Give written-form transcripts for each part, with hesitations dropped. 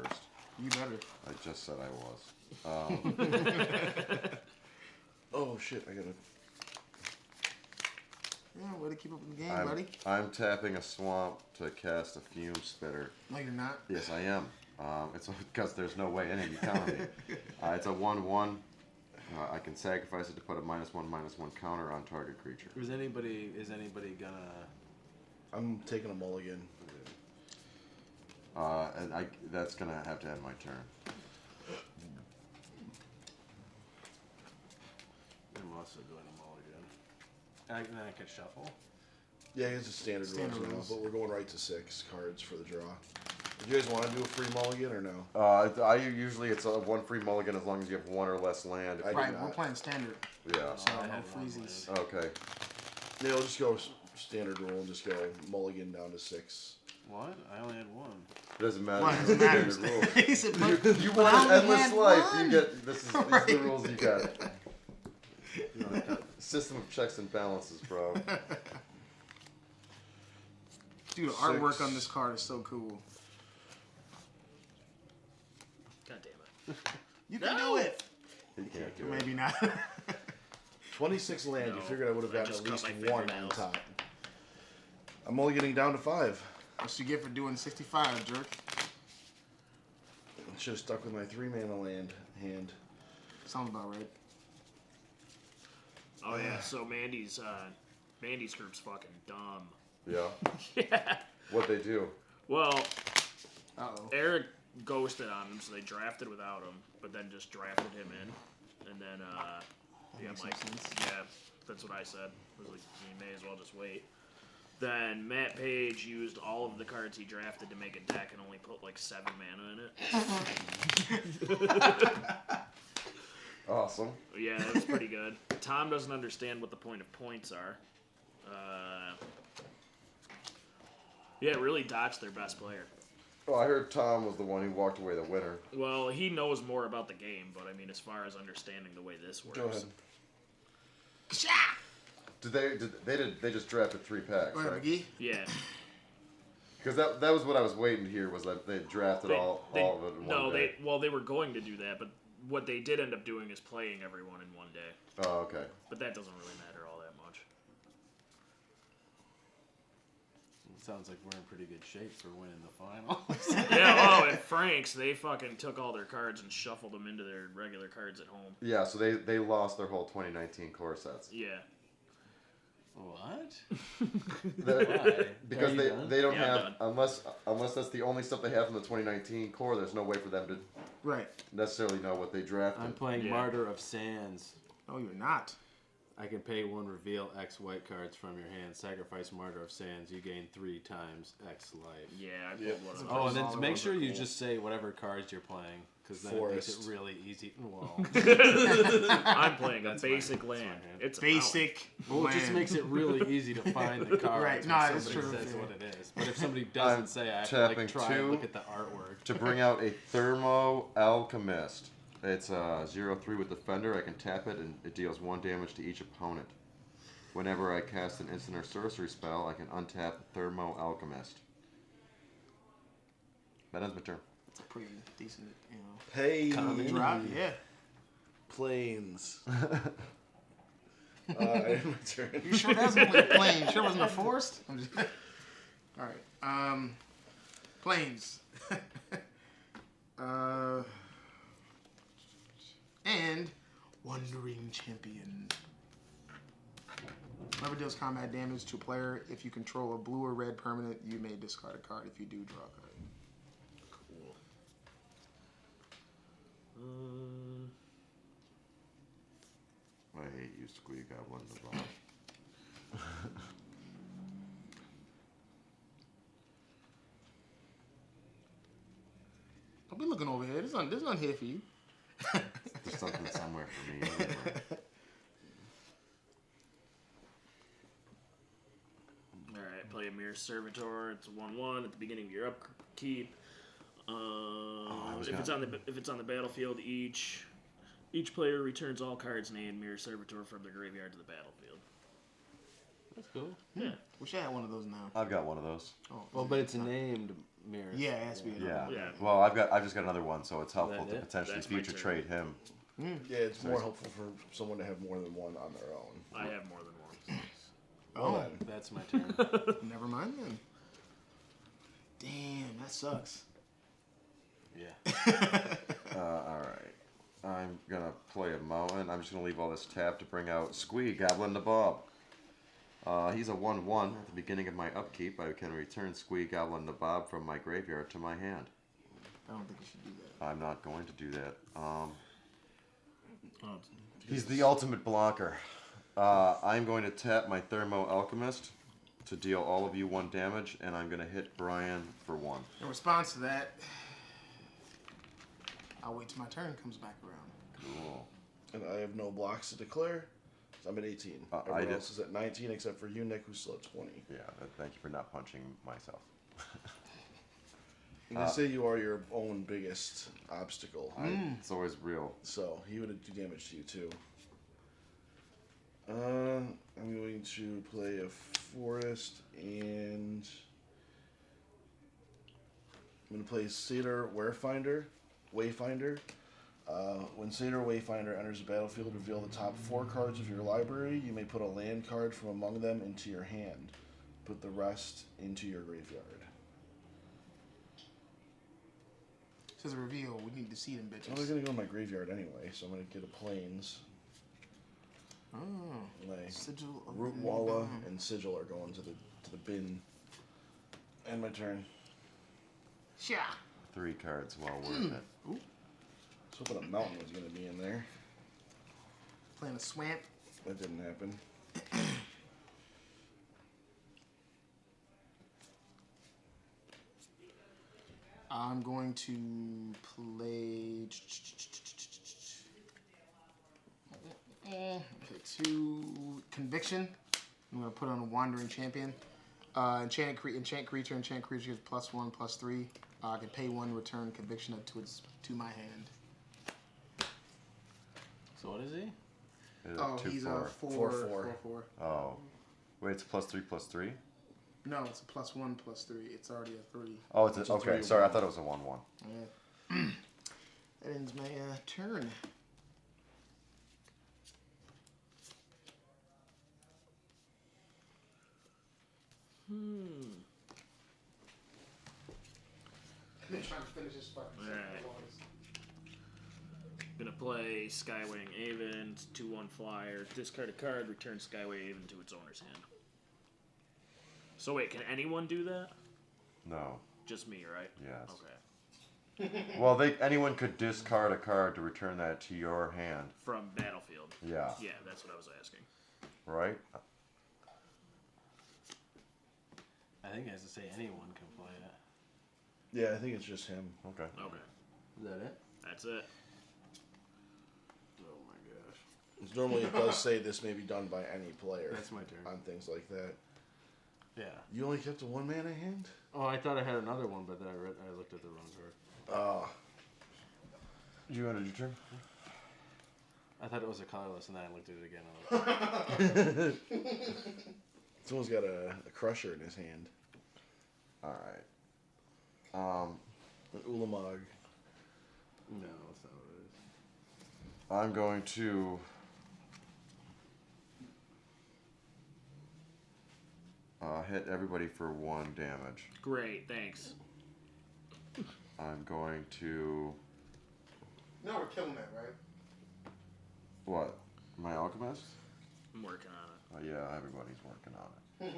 first. You better. I just said I was. Oh shit! I gotta. Yeah, way to keep up with the game, buddy. I'm tapping a swamp to cast a fume spitter. No, you're not. Yes, I am. It's because there's no way any of you counter me. It's a 1/1. I can sacrifice it to put a -1/-1 counter on target creature. Is anybody gonna? I'm taking a mulligan. And that's gonna have to end my turn. I'm also doing a mulligan. Then I can shuffle. Yeah, it's a standard rules now, rules. but we're going right to 6 cards for the draw. Do you guys want to do a free mulligan or no? Usually it's a 1 free mulligan as long as you have 1 or less land. Right, we're playing standard. Yeah. So I no have freezies. Okay. Yeah, we'll just go standard rule and just go mulligan down to 6. What? I only had 1. It doesn't matter. Well, it It's doesn't a matter. standard rule. He said, You but I want an only endless had life. one. You get these are Right. the rules you got. System of checks and balances, bro. Dude, the artwork on this card is so cool. God damn it. You can do it. You can't do Or it. maybe not. 26 land, you No, figured I would have I gotten just at cut least my 1 on fingernails. top. I'm only getting down to 5. What you get for doing 65, jerk? Should have stuck with my 3-mana land hand. Sounds about right. Oh yeah, so Mandy's group's fucking dumb. Yeah. Yeah. What they do? Well, Uh-oh. Eric ghosted on him, so they drafted without him, but then just drafted him in, and then yeah, makes Mike, sense. yeah, that's what I said. I was like, you may as well just wait. Then Matt Page used all of the cards he drafted to make a deck and only put like 7 mana in it. Awesome. Yeah, that was pretty good. Tom doesn't understand what the point of points are. Yeah, it really dodged their best player. Well, I heard Tom was the one who walked away the winner. Well, he knows more about the game, but I mean, as far as understanding the way this works. Go ahead. They just drafted 3 packs, Go ahead, right? McGee. Yeah. Because that was what I was waiting to hear was that they drafted all of it in one day. They were going to do that, but what they did end up doing is playing everyone in one day. Oh, okay. But that doesn't really matter all that much. It sounds like we're in pretty good shape for winning the final. Yeah, and Frank's, they fucking took all their cards and shuffled them into their regular cards at home. Yeah, so they lost their whole 2019 core sets. Yeah. What? Why? Because Are you done? they don't Yeah, I'm have unless that's the only stuff they have from the 2019 core. There's no way for them to Right. necessarily know what they drafted. I'm playing Yeah. Martyr of Sands. No, you're not. I can pay 1, reveal X white cards from your hand, sacrifice Martyr of Sands. You gain 3 times X life. Yeah, I pulled Yep. one of Oh, those. and then solid make ones sure are you cool. just say whatever cards you're playing, because then it makes Forest. it really easy. Well, I'm playing a That's basic fine. land. That's fine, man. It's a Basic. well, it just land. makes it really easy to find the cards. Right, when no, that's somebody true, says yeah. what it is. But if somebody doesn't I'm say, I have to tapping try and 2 look at the artwork. to bring out a Thermo Alchemist. It's 0/3 with Defender. I can tap it and it deals 1 damage to each opponent. Whenever I cast an instant or sorcery spell, I can untap Thermo Alchemist. That ends my turn. It's a pretty decent, you know. Hey, Drop, yeah. planes. My turn. You sure that wasn't only a plane? Sure wasn't a forest? I'm just... All right. Planes. And Wandering Champion. Whenever deals combat damage to a player, if you control a blue or red permanent, you may discard a card. If you do, draw a card. Cool. I hate you, Squee Goblin the bomb. Don't be looking over here. There's nothing here for you. There's something somewhere for me. Anyway. Alright, play a Mirror Servitor. It's a 1/1 at the beginning of your upkeep. If it's on the battlefield, each player returns all cards named Mirror Servitor from their graveyard to the battlefield. That's cool. Yeah. Wish I had one of those now. I've got one of those. Oh, Well, but it's named mirrors. Yeah, it has to be. Yeah. Yeah. Well, I've just got another one, so it's helpful That to it? potentially That's my future turn. trade him. Yeah, it's more helpful for someone to have more than one on their own. I have more than one. Well Oh. then. That's my turn. Never mind then. Damn, that sucks. Yeah. All right. I'm gonna play a mountain. I'm just gonna leave all this tapped to bring out Squee, Goblin the Bob. He's a 1/1. At the beginning of my upkeep, I can return Squee, Goblin the Bob from my graveyard to my hand. I don't think you should do that. I'm not going to do that. Oh, He's the ultimate blocker. I'm going to tap my Thermo Alchemist to deal all of you 1 damage, and I'm going to hit Brian for 1. In response to that, I'll wait till my turn comes back around. Cool. And I have no blocks to declare. So I'm at 18. I Everyone did- else is at 19 except for you, Nick, who's still at 20. Yeah, thank you for not punching myself. And they say you are your own biggest obstacle. It's always real. So he would do damage to you too. I'm going to play a forest and I'm going to play Satyr Wayfinder. When Satyr Wayfinder enters the battlefield, reveal the top 4 cards of your library. You may put a land card from among them into your hand. Put the rest into your graveyard. Says a reveal. We need to see them bitches. Well, they're going to go in my graveyard anyway, so I'm going to get a plains. Oh, My sigil of Root the Walla Bomb. and Sigil are going to the bin. And my turn. Yeah. 3 cards, well worth it. Ooh, I was hoping a mountain was going to be in there. playing a swamp. That didn't happen. I'm going to play. Pick 2 Conviction. I'm going to put on a Wandering Champion. Enchant creature gets +1/+3. I can pay 1, return Conviction to my hand. so what is he? It's Oh, 2, he's 4. a 4/4. 4/4. Oh. Wait, it's +3/+3? No, it's a +1/+3. It's already a 3. Oh, it's It's a okay. 3/1. Sorry, I thought it was a 1/1. Yeah. That ends my turn. I'm trying to finish this fucking Alright. Gonna play Skywing Aven, 2/1 flyer. Discard a card, return Skywing Aven to its owner's hand. So wait, can anyone do that? No. Just me, right? Yes. Okay. Well, anyone could discard a card to return that to your hand. From Battlefield. Yeah. Yeah, that's what I was asking. Right? I think it has to say anyone can play it. Yeah, I think it's just him. Okay. Okay. Is that it? That's it. Oh my gosh. 'Cause normally it does say this may be done by any player That's my turn. on things like that. Yeah. You only kept a 1 mana hand? Oh, I thought I had another one, but then I looked at the wrong card. Did you want to do your turn? I thought it was a colorless, and then I looked at it again. I was like, Someone's got a crusher in his hand. Alright. An Ulamog. no, that's not what it is. I'm going to hit everybody for 1 damage. Great, thanks. I'm going to... No, we're killing that, right? What? My Alchemist? I'm working on it. Oh, yeah, everybody's working on it.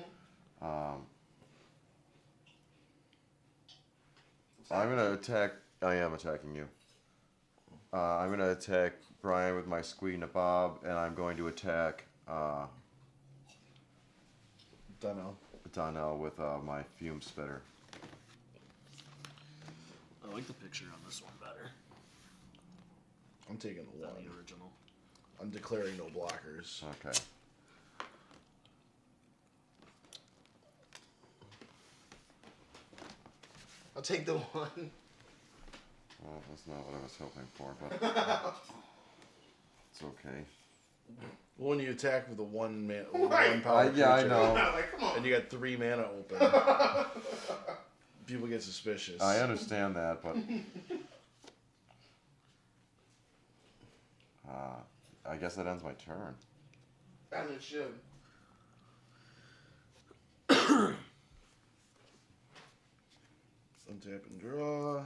I'm going to attack... I am attacking you. I'm going to attack Brian with my Squee Nabob, and I'm going to attack Dunno. Donnell with my Fume Spitter. I like the picture on this one better I'm taking the than 1. the original. I'm declaring no blockers. Okay. I'll take the 1. Well, that's not what I was hoping for, but it's okay. When you attack with a 1 Right. one power Yeah, I creature, know. Like, come on. and you got 3 mana open, people get suspicious. I understand that, but I guess that ends my turn. As it should. Untap and draw.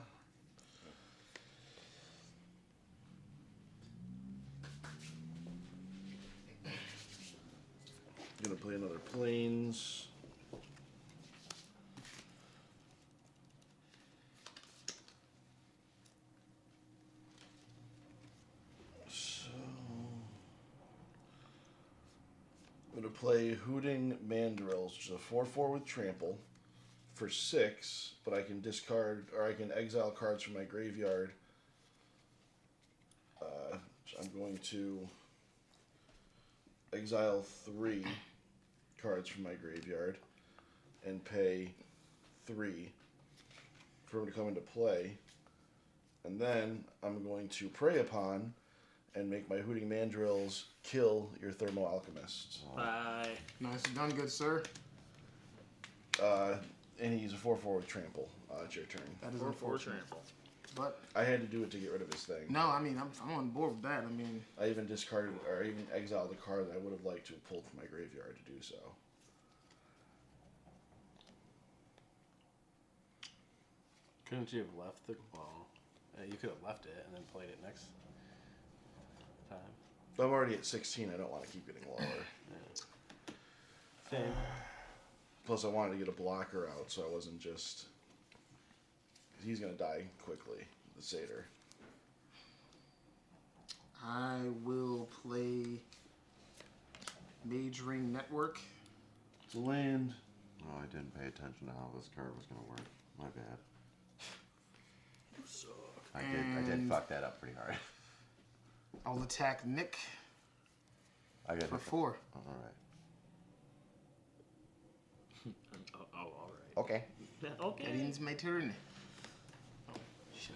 Gonna play another planes. So I'm gonna play Hooting Mandrills, which is a 4/4 with trample for 6, but I can discard or I can exile cards from my graveyard. I'm going to exile 3 cards from my graveyard and pay 3 for them to come into play. And then I'm going to prey upon and make my Hooting Mandrills kill your Thermo Alchemist. Bye. Nice and done, good sir. And he's a 4/4 with trample. It's your turn. That is 4/4 unfortunate. trample. But I had to do it to get rid of his thing. no, I mean I'm on board with that. I mean, I even discarded or even exiled a card that I would have liked to have pulled from my graveyard to do so. Couldn't you have left the? Well, you could have left it and then played it next time. But I'm already at 16. I don't want to keep getting lower. Same. Plus, I wanted to get a blocker out, so I wasn't just. He's gonna die quickly. The satyr. I will play Mage Ring Network. It's a land. Oh, I didn't pay attention to how this card was going to work. My bad. You suck. I did And- fuck that up pretty hard. I'll attack Nick I got for hit. 4. All right. Oh, all right. Okay. Okay. That ends my turn. Oh, shit.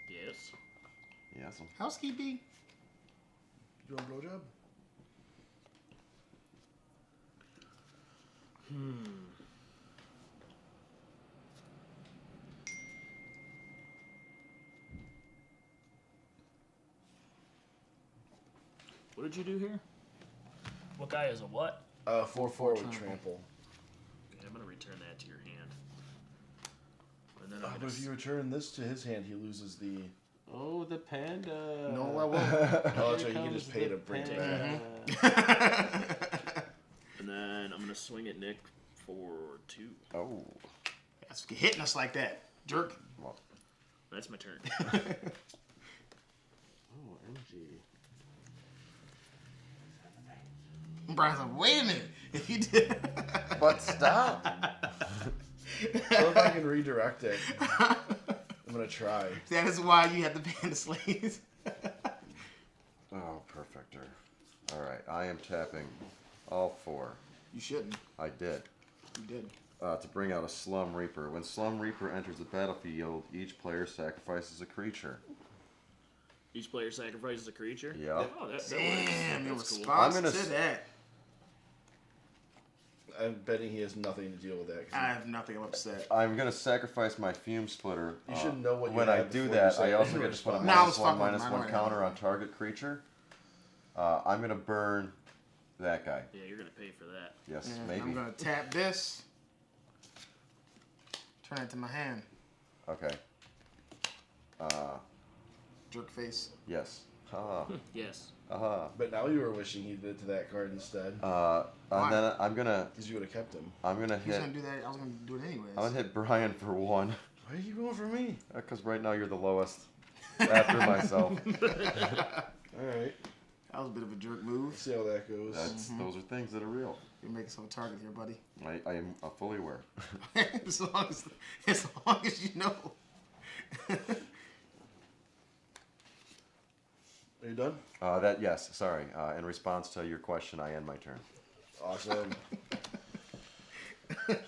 Yes. Yes. Housekeeping. You want a blowjob? What did you do here? What guy is a what? 4/4 with trample. trample. Okay, I'm gonna return that to your hand. And then I'm But gonna. if you return this to his hand, he loses the. Oh, the panda. No, I won't. Oh, that's Here right. You can comes just pay the to bring it panda. back. And then I'm gonna swing at Nick for 2. Oh. That's hitting us like that. Jerk. Well, That's my turn. Oh, MG. Brian's like, wait a minute. If you did. but stop. Well, if I can redirect it, I'm gonna try. That is why you had the Panda Slays. Oh, perfecter. All right. I am tapping all 4. You shouldn't. I did. You did. To bring out a Slum Reaper. When Slum Reaper enters the battlefield, each player sacrifices a creature. Each player sacrifices a creature. Yep. Oh, that Damn, your works. That's cool. response I'm gonna to that. I'm betting he has nothing to deal with that. 'Cause I have nothing. I'm upset. I'm gonna sacrifice my Fume Splitter. You should know what you when I have do before that, you say I also it. get to put a No, I was -1, fucking with -1 mine. counter on target creature. I'm gonna burn that guy. Yeah, you're gonna pay for that. Yes, And maybe. I'm gonna tap this. Turn it to my hand. Okay. Jerk face. Yes. Haha. Yes. Haha. But now you were wishing he did it to that card instead, Why? And then I'm gonna because you would have kept him. He's hit. gonna do that. I was gonna do it anyways. I'm gonna hit Brian for 1. Why are you going for me? Because right now you're the lowest. After myself. All right, That was a bit of a jerk let's move. see how that goes. Those are things that are real. You're making yourself a target here, buddy. I am fully aware. as long as you know. Are you done? Yes. Sorry. In response to your question, I end my turn. Awesome. I'm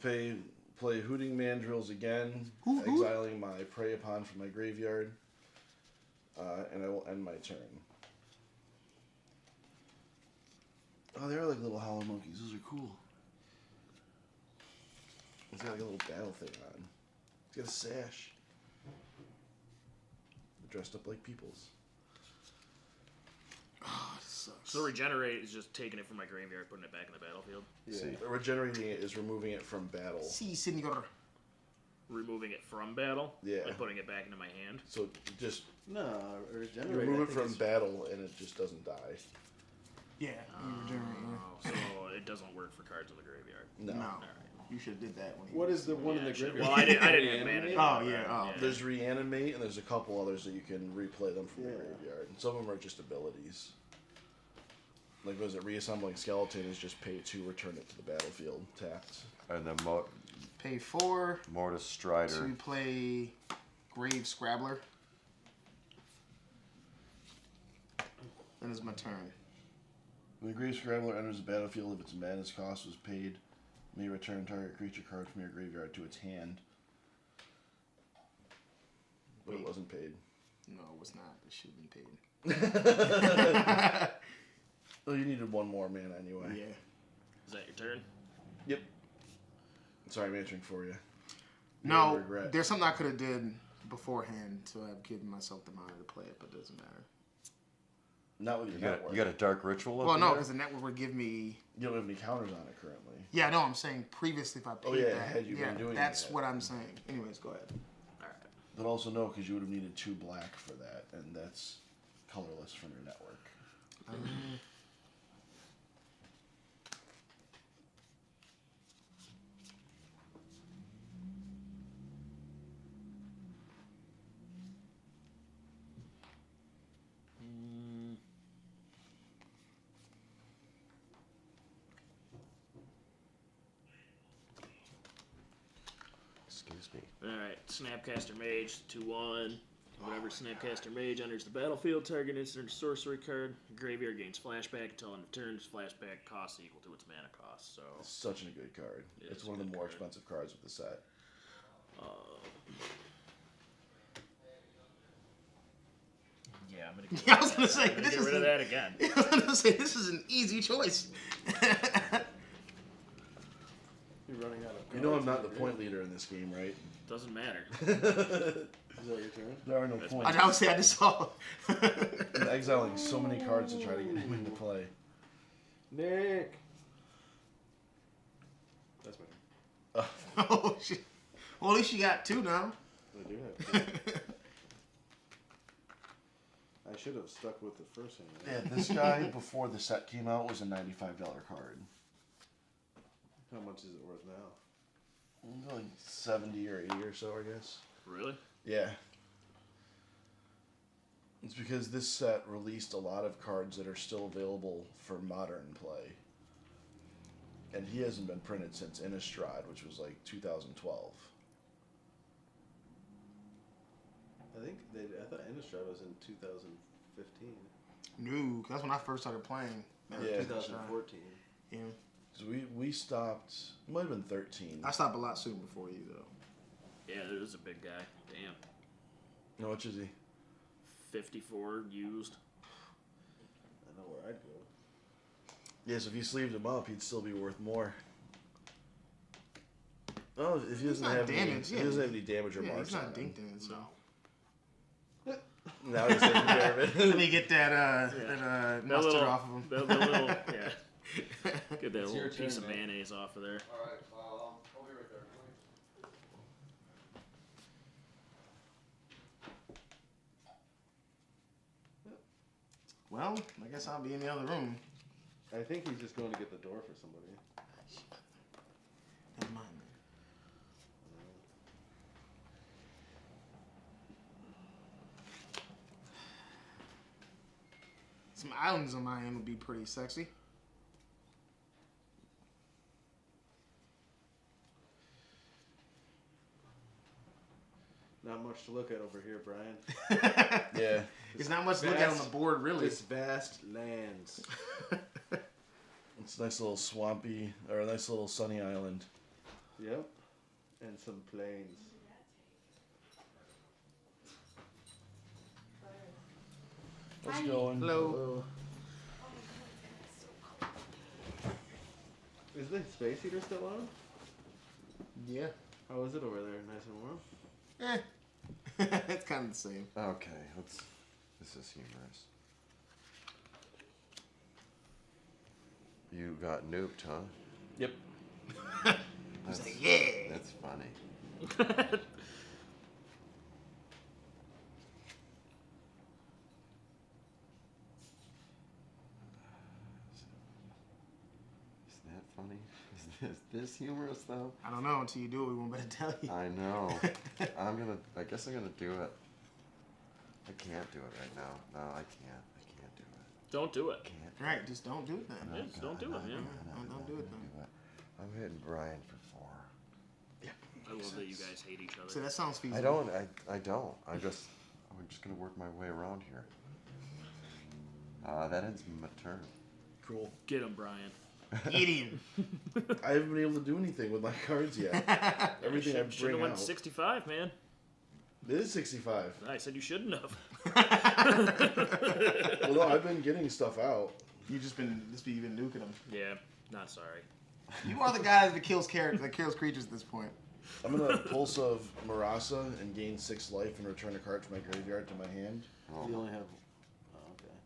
gonna play Hooting Mandrills again, Hoot, hoot. exiling my Prey Upon from my graveyard, and I will end my turn. Oh, they're like little hollow monkeys. Those are cool. It's got like a little battle thing on. It's got a sash. They're dressed up like peoples. Oh, this sucks. So regenerate is just taking it from my graveyard, putting it back in the battlefield. Yeah. See, regenerating it is removing it from battle. Si, senor. Removing it from battle. Yeah. Like putting it back into my hand. So just No, you regenerate. remove I it think from it's- battle and it just doesn't die. Yeah, you regenerate. So it doesn't work for cards in the graveyard. No. No. Alright. You should have did that when he What is the one in Yeah, the shit. graveyard? Well, I didn't have Reanimate? mana. Oh, yeah, oh. There's reanimate and there's a couple others that you can replay them from the Yeah. graveyard. And some of them are just abilities. Like was it reassembling skeleton is just pay 2, return it to the battlefield tapped. And then Pay 4 Mortis Strider. to play Grave Scrabbler. Then it's my turn. When the Grave Scrabbler enters the battlefield, if its madness cost was paid, may return target creature card from your graveyard to its hand. But it wasn't paid. No, it was not. It should have been paid. Well, you needed one more mana anyway. Yeah. Is that your turn? Yep. Sorry, I'm answering for you. No, regret. there's something I could have did beforehand, so I've given myself the mana to play it, but it doesn't matter. Not with your network. You got a Dark Ritual? Well, up no, there? because the network would give me. You don't have any counters on it currently. Yeah, no, I'm saying previously if I paid yeah, that. had you been yeah, doing that's that. what I'm saying. Anyways, go ahead. Alright. But also no, because you would have needed 2 black for that, and that's colorless from your network. Excuse me. Alright, Snapcaster Mage, 2/1. Whenever Snapcaster Mage enters the battlefield, target instant or sorcery card. Graveyard gains flashback until end of turn. Flashback cost equal to its mana cost. So, It's such a good card. It It's is one a of the good more card. expensive cards with the set. yeah, I'm gonna get Yeah, I rid was of gonna that. say, I'm gonna this get rid of is- that again. I was gonna say this is an easy choice. You're running out of. You know I'm cards not in the your point leader in this game, right? Doesn't matter. graveyard. Is that your turn? There are no That's points. I would say I just saw. I'm exiling so many cards to try to get him into play. Nick. That's my turn. Oh shit! Well, at least you got 2 now. I do have. I should have stuck with the first hand. Yeah, this guy before the set came out was a $95 card. How much is it worth now? Like 70 or 80 or so, I guess. Really? Yeah. It's because this set released a lot of cards that are still available for modern play. And he hasn't been printed since Innistrad, which was like 2012. I thought Innistrad was in 2015. No, 'cause that's when I first started playing. Yeah. 2014. Yeah. So we stopped, it might have been 13. I stopped a lot soon before you though. Yeah, it was a big guy. Damn. How much is he? 54 used. I know where I'd go. Yes, if you sleeved him up, he'd still be worth more. Oh, if he doesn't not have damaged, any, yeah. he doesn't have any damage or Yeah, marks he's not on him. dinked in it, so. Now he's taking care of Let it. me get that That mustard little, off of him. that little, yeah. Get that It's your little piece turn, of man. mayonnaise off of there. Alright, I'll be right there. Well, I guess I'll be in the other room. I think he's just going to get the door for somebody. Never mind. Some islands on my end would be pretty sexy. Not much to look at over here, Brian. Yeah. There's not much to look at on the board, really. This vast lands. It's a nice little swampy, or a nice little sunny island. Yep. And some plains. How's it going? Hello. Is the space heater still on? Yeah. How is it over there? Nice and warm? It's kind of the same. Okay, this is humorous. You got nuked, huh? Yep. He's like, yeah. That's funny. Is that funny? Is this humorous though? I don't know until you do it. We won't better tell you. I know. I guess I'm gonna do it. I can't do it right now. No, I can't. I can't do it. Don't do it. Can't. Right, just don't do it then. Yeah, just don't do it, man. Don't do it then. I'm hitting Brian for 4. I love that you guys hate each other. So that sounds feasible. I don't. I'm just gonna work my way around here. That ends my turn. Cool. Get him, Brian. Idiot. I haven't been able to do anything with my cards yet. Everything I Should have bring went out. 65, man. It is 65. I said you shouldn't have. Well, no, I've been getting stuff out. You've been nuking them. Yeah, not sorry. You are the guy that kills creatures at this point. I'm gonna Pulse of Marasa and gain 6 life and return a card from my graveyard to my hand. You only have... Oh, okay.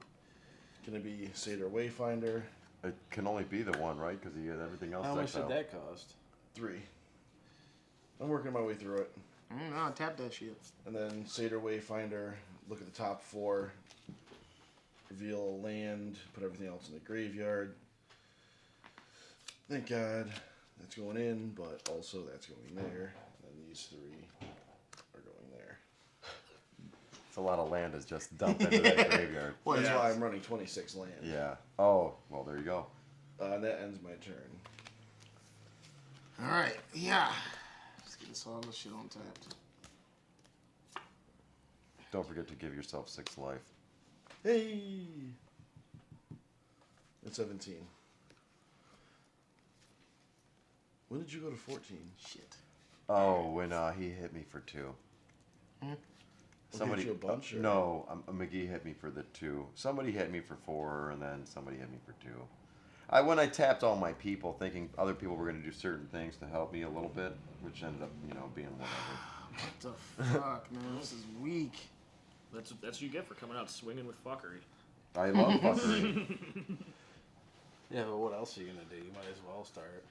Gonna be Satyr Wayfinder. It can only be the one, right? Because you had everything else. How much decked did out. that cost? 3. I'm working my way through it. No, tap that shit. And then Satyr Wayfinder, look at the top 4, reveal a land, put everything else in the graveyard. Thank God that's going in, but also that's going there. And these 3 are going there. It's a lot of land is just dumped into that graveyard. Well, That's yeah. why I'm running 26 land. Yeah. Oh, well, there you go. And that ends my turn. All right. Yeah. Let's get this all this shit on tapped. Don't forget to give yourself 6 life. Hey! It's 17. When did you go to 14? Shit. Oh, when he hit me for 2. Hit you a bunch, or- No, McGee hit me for the 2. Somebody hit me for 4, and then somebody hit me for 2. When I tapped all my people, thinking other people were going to do certain things to help me a little bit, which ended up, being whatever. What the fuck, man? This is weak. That's what you get for coming out swinging with fuckery. I love fuckery. Yeah, but what else are you going to do? You might as well start.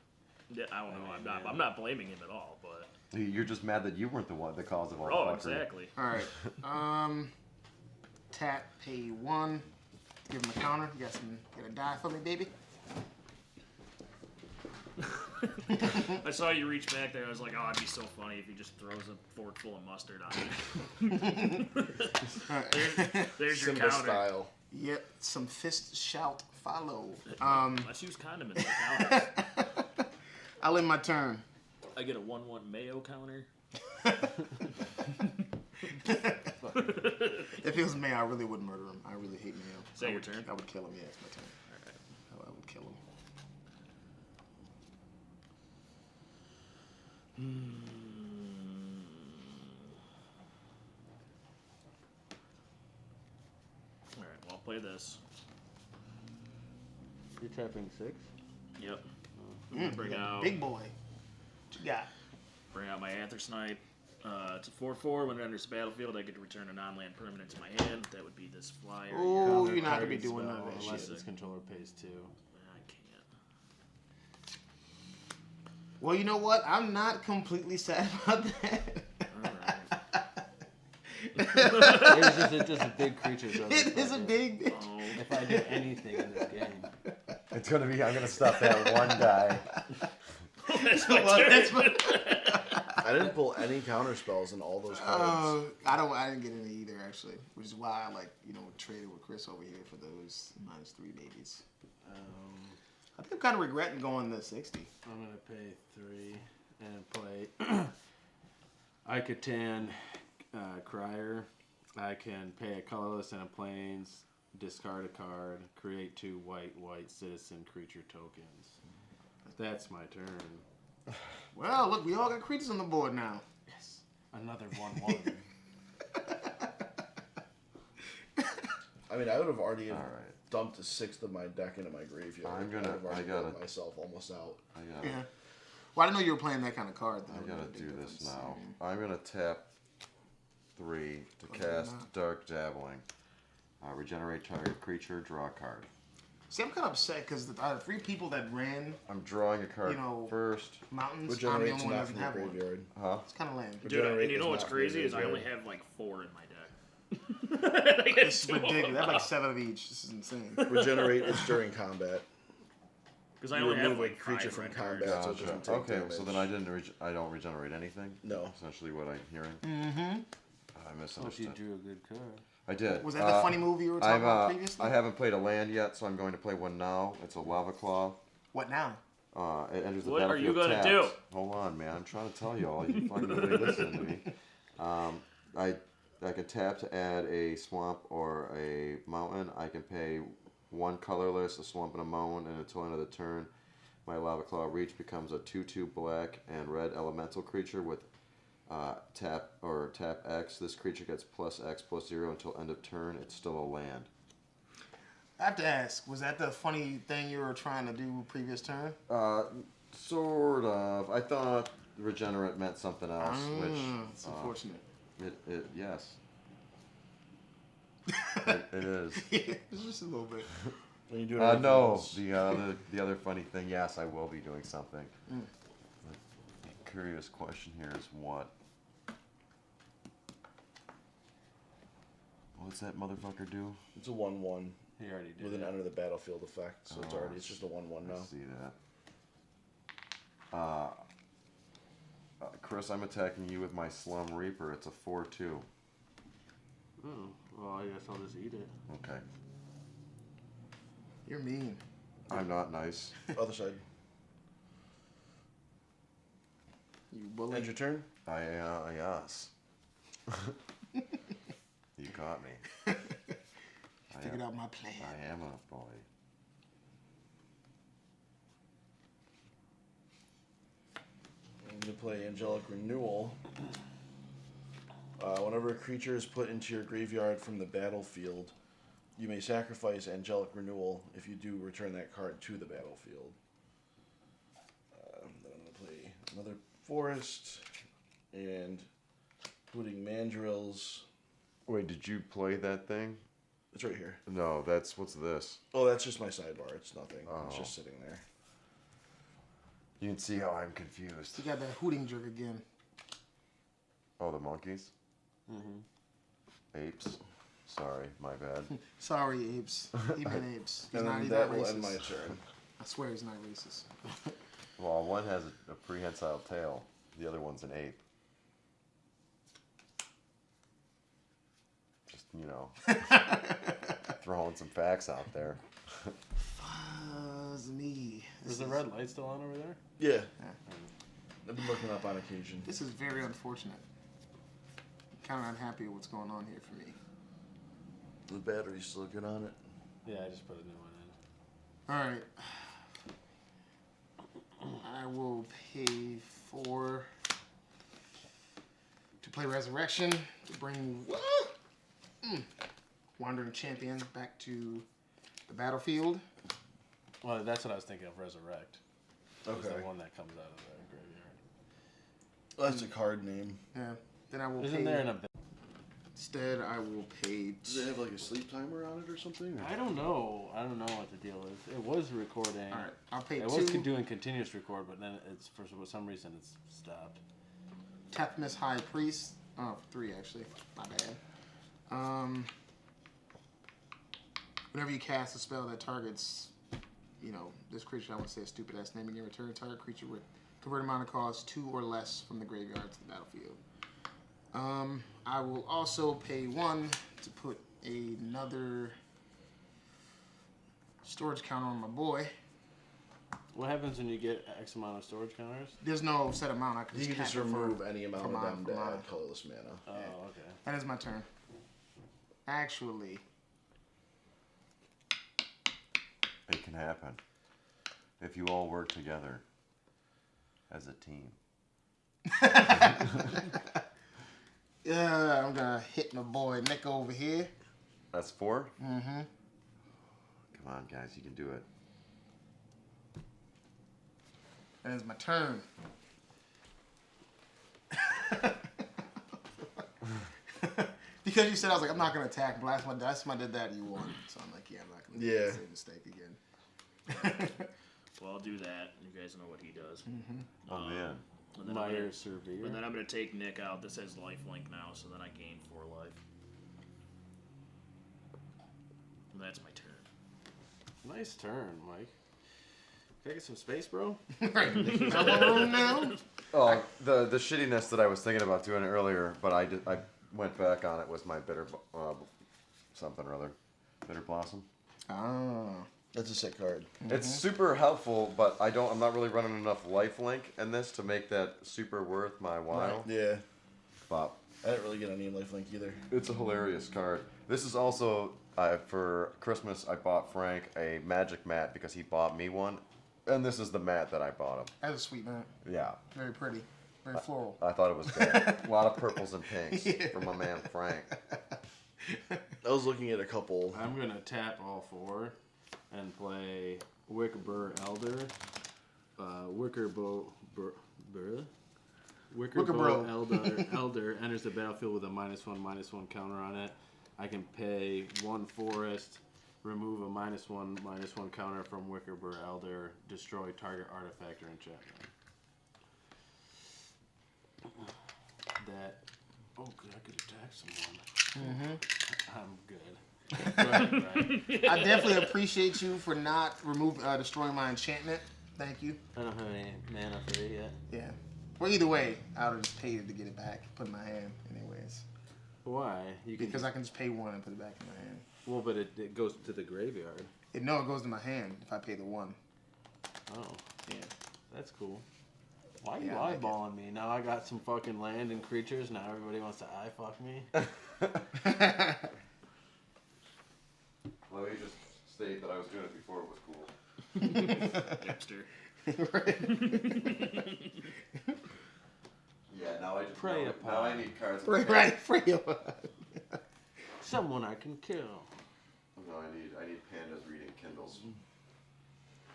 Yeah, I don't know. I mean, I'm not blaming him at all, but. You're just mad that you weren't the cause of all the Oh, fuckery. exactly. All right. Tap, pay 1. Give him a counter. You got a die for me, baby? I saw you reach back there. I was like, oh, it'd be so funny if he just throws a fork full of mustard on you. All right. There's your Simba counter. style. Yep. Some fist shout follow. Let's use condiments. Like counters. I'll end my turn. I get a 1/1 mayo counter. If it was me, I really would murder him. I really hate mayo. Is that I your would- turn? I would kill him. Yeah, it's my turn. I would kill him. All right, well, I'll play this. You're tapping 6? Yep. I'm gonna bring out Big boy. What you got? my Anther Snipe. It's a 4/4. When it enters the battlefield, I get to return a non-land permanent to my hand. That would be this flyer. Oh, Counter you're not gonna be target doing none spell of that unless shit. its controller pays 2. I can't. Well, you know what? I'm not completely sad about that. It's just a big creature. So It is a big. Oh, If I do anything in this game. It's going to be, I'm going to stop that one die. that's my Well, turn. that's what. I didn't pull any counter spells in all those cards. I didn't get any either actually, which is why I traded with Chris over here for those -3 babies. I think I'm kind of regretting going to 60. I'm going to pay 3 and play Icatan Crier. I can pay a colorless and a plains, discard a card, create 2 white citizen creature tokens. That's my turn. Well, look, we all got creatures on the board now. Yes. Another 1/1. I mean, I would have already All right. dumped a sixth of my deck into my graveyard. I'm gonna- I would have already I gotta- put myself almost out. I gotta, Yeah. Well, I didn't know you were playing that kind of card. Though. I gotta Big do this difference. now. I'm gonna tap 3 to Oh, cast you're not. Dark Dabbling. Regenerate target creature, draw a card. See, I'm kind of upset because the 3 people that ran I'm drawing a card You know, first. mountains, I'm the Regenerate only one that enough doesn't in your have one. graveyard. Huh? It's kind of lame. Dude, Regenerate and you know is what's not crazy is I graveyard. only have like 4 in my deck. I get This is 2 of them ridiculous. I have like now. 7 of each. This is insane. Regenerate is during combat. Because I You only have remove a like creature 5 from red cards. combat. So it Gotcha. doesn't take Okay, so damage. then I don't regenerate anything. No. Essentially, what I'm hearing. Mm-hmm. I Oh, she misunderstood. drew a good card. I did. Was that the funny movie you were talking about previously? I haven't played a land yet, so I'm going to play one now. It's a Lava Claw. What now? It enters the What are you battlefield gonna tapped. Hold on, man. I'm trying to tell you all. You fucking really listen to me. I can tap to add a swamp or a mountain. I can pay 1 colorless, a swamp, and a mountain, and until end of the turn, my Lava Claw Reach becomes a 2/2 black and red elemental creature with tap X. This creature gets +X/+0 until end of turn. It's still a land. I have to ask, was that the funny thing you were trying to do previous turn? Sort of. I thought regenerate meant something else, It's unfortunate. it yes. it is. It's just a little bit. When you do No, the other funny thing, yes, I will be doing something. The curious question here is what? What's that motherfucker do? It's a 1/1 He already did. with an it. enter the battlefield effect, so it's just a 1/1 I now. see that. Chris, I'm attacking you with my Slum Reaper. It's a 4/2. Oh, well, I guess I'll just eat it. Okay. You're mean. I'm not nice. Other side. You bully. End your turn. Yes. You caught me. Figured out my plan. I am a bully. I'm going to play Angelic Renewal. Whenever a creature is put into your graveyard from the battlefield, you may sacrifice Angelic Renewal. If you do, return that card to the battlefield. Then I'm going to play another Forest and Hooting Mandrills. Wait, did you play that thing? It's right here. No, what's this? Oh, that's just my sidebar. It's nothing. It's Oh. just sitting there. You can see how I'm confused. You got that hooting jerk again. Oh, the monkeys? Mm-hmm. Apes? Sorry, my bad. Sorry, apes. He meant apes. He's And not, then he's that not will racist. end my turn. I swear he's not racist. Well, one has a prehensile tail. The other one's an ape. Just, throwing some facts out there. Fuzz me. Is the red light still on over there? Yeah. I've been looking up on occasion. This is very unfortunate. I'm kind of unhappy with what's going on here for me. The battery's still good on it. Yeah, I just put a new one in. All right. I will pay 4 to play Resurrection to bring Wandering Champion back to the battlefield. Well, that's what I was thinking of. Resurrect. Is Okay. the one that comes out of the graveyard. Oh, that's a card name. Yeah. Then I will Isn't pay. there an Instead, I will pay. Does it have like a sleep timer on it or something? I don't know. I don't know what the deal is. It was recording. All right. I'll pay It 2. was doing continuous record, but then it's for some reason it's stopped. Tethmas High Priest. Oh, 3 actually. My bad. Whenever you cast a spell that targets, this creature, I would say a stupid ass name, and you return target creature with converted mana cost 2 or less from the graveyard to the battlefield. I will also pay 1 to put another storage counter on my boy. What happens when you get X amount of storage counters? There's no set amount. I can You can just cap it for- remove any amount for of mana, them for to mana. add colorless mana. Oh, okay. That is my turn. Actually, It can happen. If you all work together as a team. yeah, I'm gonna hit my boy Nick over here. That's 4? Mm-hmm. Come on, guys, you can do it. And it's my turn. Because you said, I was like, I'm not going to attack. But last time I did that, you won. So I'm like, yeah, I'm not going to make the same mistake again. Well, I'll do that. You guys know what he does. Oh, man. And then, Meyer Surveyor. and then I'm going to take Nick out. This has lifelink now, so then I gain 4 life. And that's my turn. Nice turn, Mike. Can I get some space, bro? Now? Oh, the shittiness that I was thinking about doing earlier, but I went back on it was my bitter something or other. Bitter Blossom. Oh. That's a sick card. It's super helpful, but I'm not really running enough lifelink in this to make that super worth my while. Yeah. But I didn't really get any lifelink either. it's a hilarious card. This is also, for Christmas, I bought Frank a magic mat because he bought me one. And this is the mat that I bought him. That's a sweet man. Yeah. Very pretty. Very floral. I thought it was good. A lot of purples and pinks from my man Frank. I was looking at a couple. I'm going to tap all 4 and play Wickerbur Elder. Wickerbow Elder enters the battlefield with a -1/-1 counter on it. I can pay 1 forest, remove a -1/-1 counter from Wickerbur Elder, destroy target artifact or enchantment. That. Oh, good. I could attack someone. I'm good. Go ahead, Brian. I definitely appreciate you for not destroying my enchantment. Thank you. I don't have any mana for it yet. Yeah. Well, either way, I would have just paid it to get it back. Put it in my hand, anyways. Why? You can Because I can just pay 1 and put it back in my hand. Well, but it goes to the graveyard. It goes to my hand if I pay the 1. Oh, Yeah. that's cool. Why are you Yeah, I like it. eyeballing me? Now I got some fucking land and creatures. Now everybody wants to eye fuck me. Let me just state that I was doing it before it was cool. Hipster. Yeah, now I just Prey now upon. I need cards. Right, free you. Someone I can kill. No, I need pandas reading Kindles.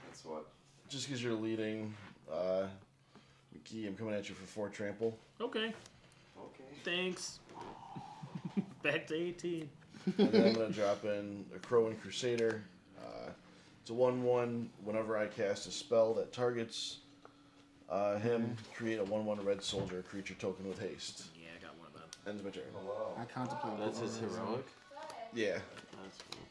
That's what. Just because you're leading, McKee, I'm coming at you for 4 trample. Okay. Okay. Thanks. Back to 18. And then I'm going to drop in a Crow and Crusader. It's a 1/1. Whenever I cast a spell that targets him, create a 1/1 red soldier creature token with haste. Yeah, I got one of them. Ends my turn. Hello. I contemplate. That's his heroic. Yeah. That's cool.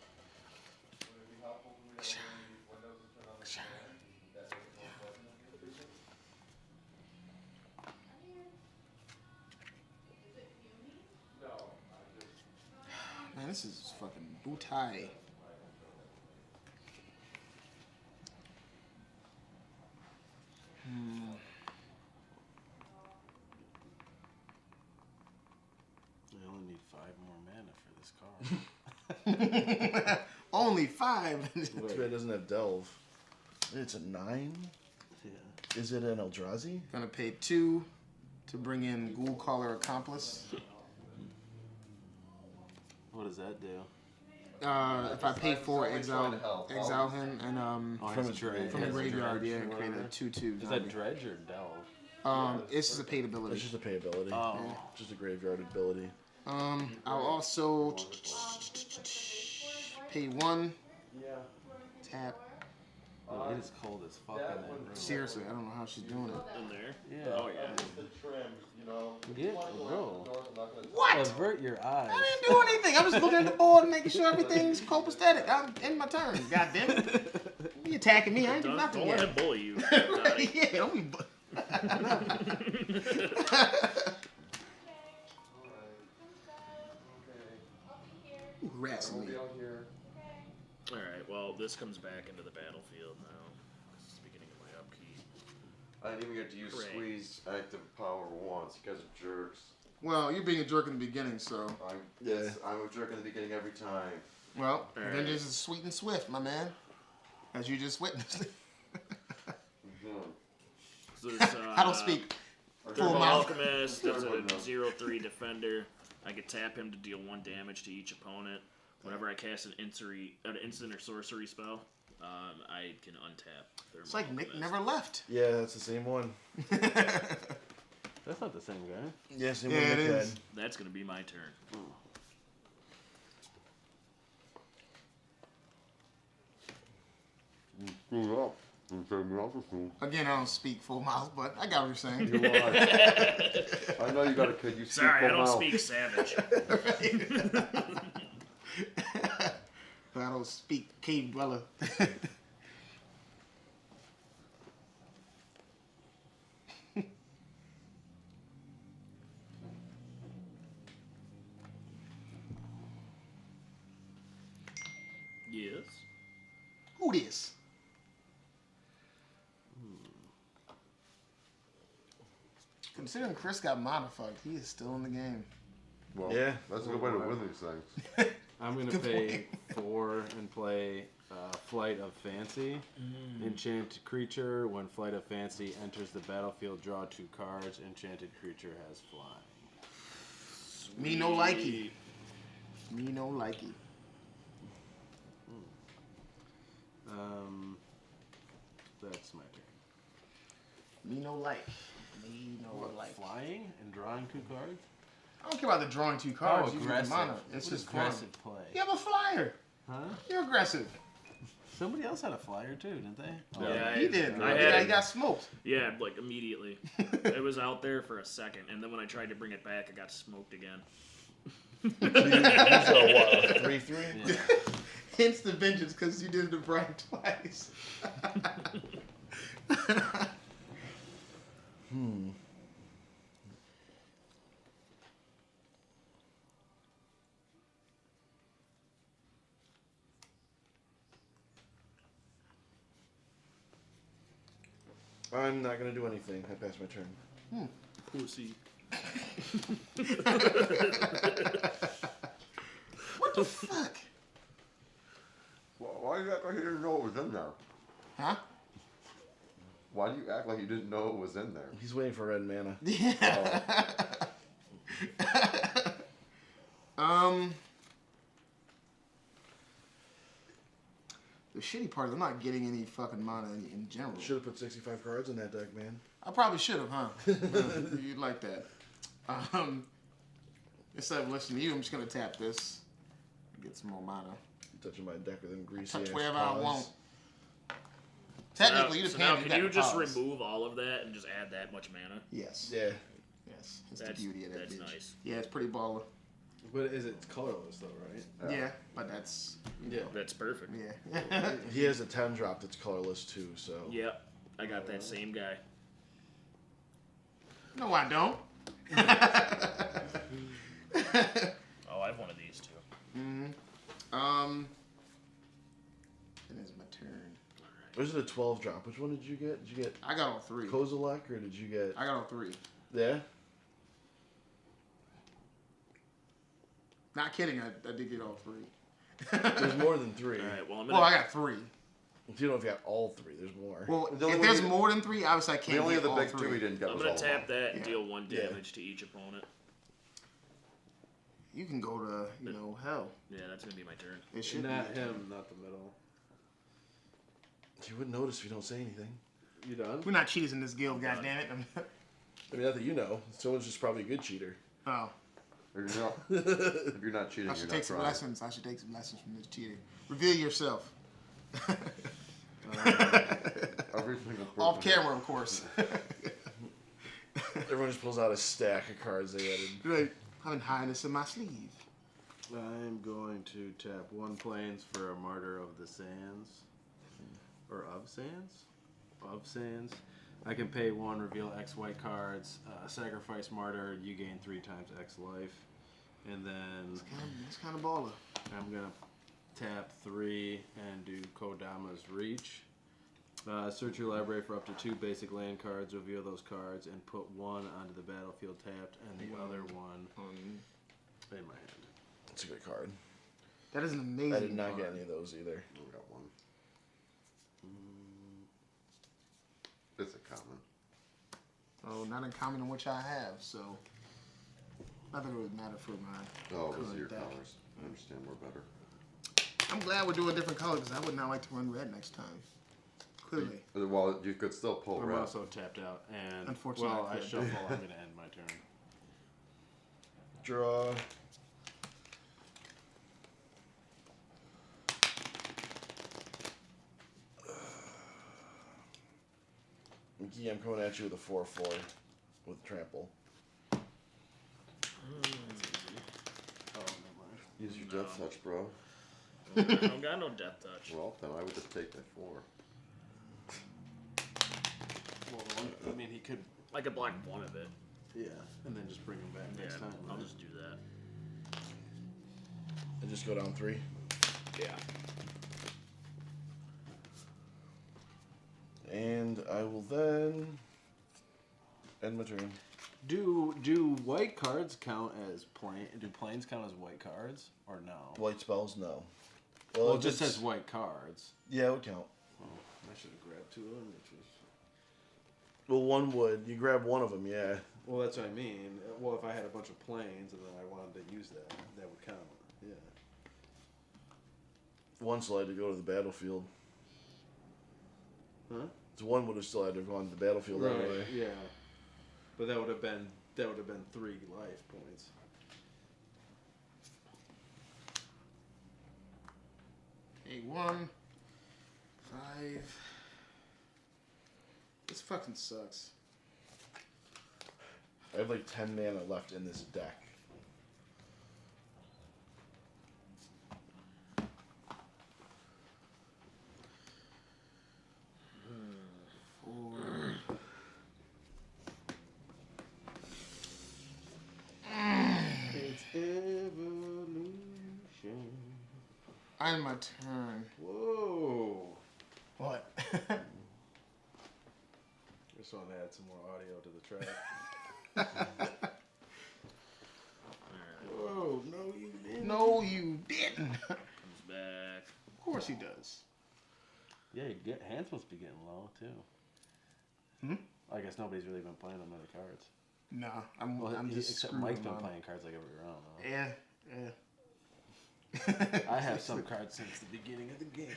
Man, this is fucking bootai. I only need 5 more mana for this card. Only 5. Too bad it doesn't have Delve. It's a 9? Yeah. Is it an Eldrazi? Gonna pay 2 to bring in Ghoul Caller Accomplice. What does that do? If I pay 4, trying to help. exile him, and Oh, From it's his dredge. from the It's a graveyard, dredge yeah, or and create a whatever. 2/2. Is that dredge or delve? It's just a paid It's ability. just a pay ability. Oh. Just a graveyard ability. I'll also pay 1, Yeah. tap. Oh, it is cold as fuck in that room. Seriously, I don't know how she's doing it. In there? Yeah. Oh, yeah. The trim, you know. Yeah, bro. What? Avert your eyes. I didn't do anything. I'm just looking at the board and making sure everything's copacetic. I'm in my turn. God damn it. You attacking me. I ain't do Don't nothing let him yet. bully you. Yeah, don't be... Ooh, rats in me. Alright, well, this comes back into the battlefield now. This is the beginning of my upkeep. I didn't even get to use Hooray. squeeze active power once. You guys are jerks. Well, you're being a jerk in the beginning, so... I'm a jerk in the beginning every time. Well, All right. vengeance is sweet and swift, my man. As you just witnessed. So there's, I don't speak full Thermal mouth. Alchemist, that's a Good one, though. 0/3 defender. I could tap him to deal 1 damage to each opponent. Whenever I cast an instant or sorcery spell, I can untap. It's like Nick never left. Yeah, that's the same one. That's not the same guy. Yeah, same Yeah, one it Nick had. is. That's gonna be my turn. Again, I don't speak full mouth, but I got what you're saying. You are. I know you got a kid. You speak Sorry, I full don't mouth. speak savage. I don't speak cave dweller. Yes. Who this? Considering Chris got mana fucked, he is still in the game. Well, Yeah. that's a good way to win these things. I'm going to pay 4 and play Flight of Fancy. Enchanted creature. When Flight of Fancy enters the battlefield, draw 2 cards. Enchanted creature has flying. Me no likey. Me no likey. That's my turn. Me no like. Me no What, like. flying and drawing 2 cards? I don't care about the drawing 2 cards. using the aggressive. mana. It's What just fun. aggressive play. You have a flyer. Huh? You're aggressive. Somebody else had a flyer too, didn't they? Yeah, He did. I Yeah, had he got smoked. Yeah, like immediately. It was out there for a second, and then when I tried to bring it back, I got smoked again. So you what, 3-3? Yeah. Instant vengeance because you did it to Brian twice. I'm not going to do anything. I passed my turn. Pussy. What the fuck? Why do you act like you didn't know it was in there? Huh? Why do you act like you didn't know it was in there? He's waiting for red mana. Yeah. The shitty part is I'm not getting any fucking mana in general. Should have put 65 cards in that deck, man. I probably should have, huh? You'd like that. Instead of listening to you, I'm just gonna tap this and get some more mana. You're touching my deck with them greasy Touch ass wherever I paws. want. Technically, you so now depend. can you just remove all of that and just add that much mana? Yes. Yeah. Yes. That's the That's- beauty of that that's bitch. nice. Yeah, it's pretty baller. But is it colorless though, right? Yeah, but that's Yeah. That's perfect. yeah. He has a 10 drop that's colorless too, so. Yep, I got that same guy. No, I don't. Oh, I have one of these too. It is my turn. Or is it a 12 drop? Which one did you get? Did you get I got all 3. Kozilek or did you get. I got all 3. Yeah? Not kidding. I did get all 3. There's more than 3. All right, well I'm Well, gonna. I got 3. If you don't know if you got all 3, there's more. Well, The only if one there's you- more than 3, obviously I can't The only get of the all big 3. two he didn't get I'm was gonna all tap of that and Yeah. deal 1 Yeah. damage to each opponent. You can go to, hell. Yeah, that's gonna be my turn. It should Not be. him, not the middle. You wouldn't notice if you don't say anything. You done? We're not cheaters in this guild, goddammit. I mean, not that you know. Someone's just probably a good cheater. Oh. If you're not cheating, I you're should not take some trying. lessons. I should take some lessons from this cheater. Reveal yourself. Every single person Off camera, of course. Everyone just pulls out a stack of cards they added. Right. I've been hiding this in my sleeve. I'm going to tap 1 plains for a Martyr of the Sands. Or of Sands? Of Sands. I can pay 1, reveal X white cards, sacrifice Martyr, you gain 3 times X life. And then It's kind of baller. I'm going to tap 3 and do Kodama's Reach. Search your library for up to 2 basic land cards, reveal those cards, and put 1 onto the battlefield tapped and the other 1 in my hand. That's a good card. That is an amazing I did not card. get any of those either. We got one. It's a common. Oh, not in common in which I have, so I think it would matter for my Oh, those are current your deck. colors. I understand more better. I'm glad we're doing different colors because I would not like to run red next time. Clearly. Well, you could still pull I'm red. also tapped out, and Unfortunately, well, I I could. shuffle. I'm gonna end my turn. Draw. Mickey, I'm coming at you with a 4/4 with trample. Oh, never mind. Use your death touch, bro. I don't got no death touch. Well, then I would just take that 4. Well, I mean, he could. I could block one of it. Yeah, and then just bring him back Yeah, next time. I'll right? just do that. And just go down 3. Yeah. And I will then end my turn. Do white cards count as plain? Do planes count as white cards or no? White spells, no. Well, it if just it's- says white cards. Yeah, it would count. Oh, I should have grabbed 2 of them. Which was... Well, one would. You grab one of them, yeah. Well, that's what I mean. Well, if I had a bunch of planes and then I wanted to use that, that would count. Yeah. One still had to go to the battlefield. Huh? So one would have still had to have gone to the battlefield anyway. Yeah. But that would have been 3 life points. Okay, 1, 5. This fucking sucks. I have like 10 mana left in this deck. It's evolution. I'm my turn. Whoa. What? Just want to add some more audio to the track. Whoa, no you didn't. No, you didn't. Of Comes back. course he does. Yeah, hands must be getting low too. Hmm? I guess nobody's really been playing on other cards. No, I'm Well, just except screwing Mike's him been on. playing cards like every round. Though. Yeah. I have some cards since the beginning of the game.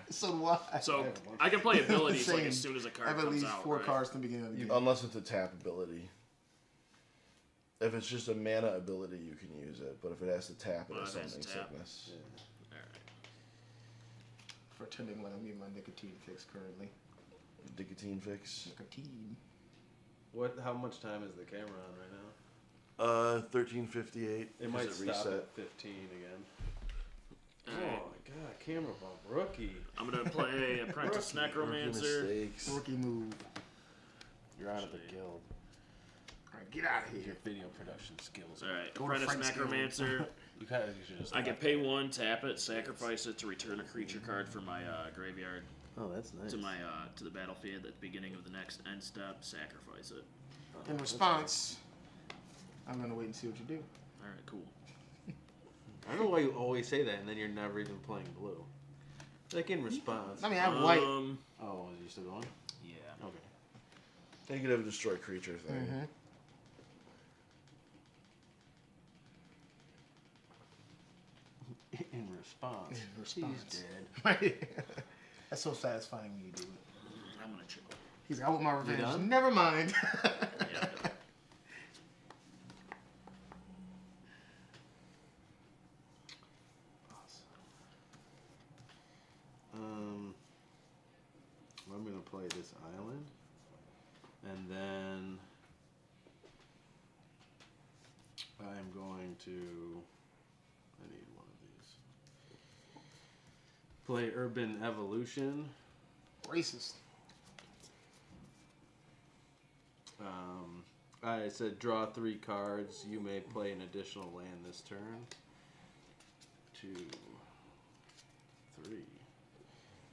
So do I. So I can play abilities like Same. as soon as a I card have at comes least out. 4 right? cards in the beginning of the game. Unless it's a tap ability. If it's just a mana ability, you can use it. But if it has to tap, it Well, has it has something to tap. sickness. Alright. Pretending like I'm getting my nicotine fix currently. Nicotine fix. Nicotine. How much time is the camera on right now? 13:58. It might Does stop at 15 again. Oh Alright. my god, camera bump, rookie. I'm gonna play Apprentice Rookie. Necromancer. Mistakes. Rookie move. You're out of the guild. Alright, get out of Your here. video production skills. Alright, Go to Apprentice Frank's Guild. Necromancer. You should just. I can pay 1, tap it, sacrifice it to return a creature card from my graveyard Oh, that's nice. to my to the battlefield at the beginning of the next end step. Sacrifice it. In response, I'm gonna wait and see what you do. Alright, cool. I don't know why you always say that, and then you're never even playing blue. Like in response. I mean, I have white. Oh, is you still going? Yeah. Okay. You could have a destroy creature thing. Mm-hmm. In response. In response. He's dead. That's so satisfying when you do it. I'm gonna chill. He's like, I want my revenge. done? Never mind. Yeah. I'm gonna play this island, and then I'm going to. I need one of these. Play Urban Evolution. Racist. I said draw 3 cards. You may play an additional land this turn. 2, 3,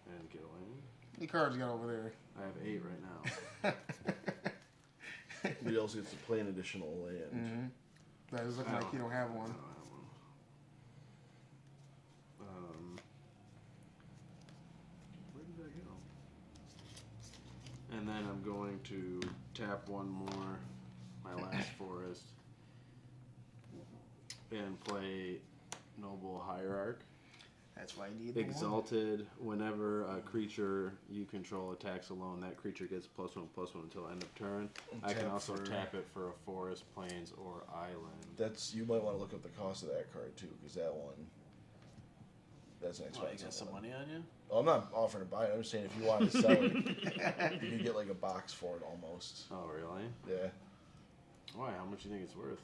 and get a land. How many cards you got over there? I have 8 right now. He also gets to play an additional land. Mm-hmm. That is looking like you don't have one. I don't have one. Where did I go? And then I'm going to tap one more, my last forest, and play Noble Hierarch. That's why you need the one. Exalted. Whenever a creature you control attacks alone, that creature gets +1/+1 until end of turn. I can Tap also for- tap it for a forest, plains, or island. You might want to look up the cost of that card too, because that one. That's an Oh, expensive you got some one. money on you? Well, I'm not offering to buy it. I'm just saying if you want to sell it, you can get like a box for it almost. Oh, really? Yeah. Why? How much do you think it's worth?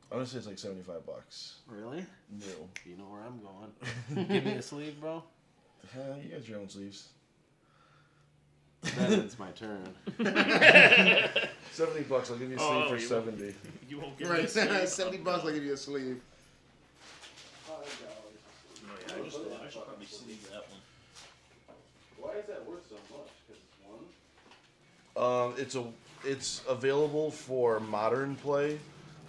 I'm gonna say it's like $75. Really? New. You know where I'm going. Give me a sleeve, bro. You got your own sleeves. Then it's my turn. $70. I'll give you a sleeve for you 70. You won't get me Right, a sleeve. $70. I'll give you a sleeve. Oh, yeah, I should probably sleeve that one. Why is that worth so much? Because it's one? It's available for modern play,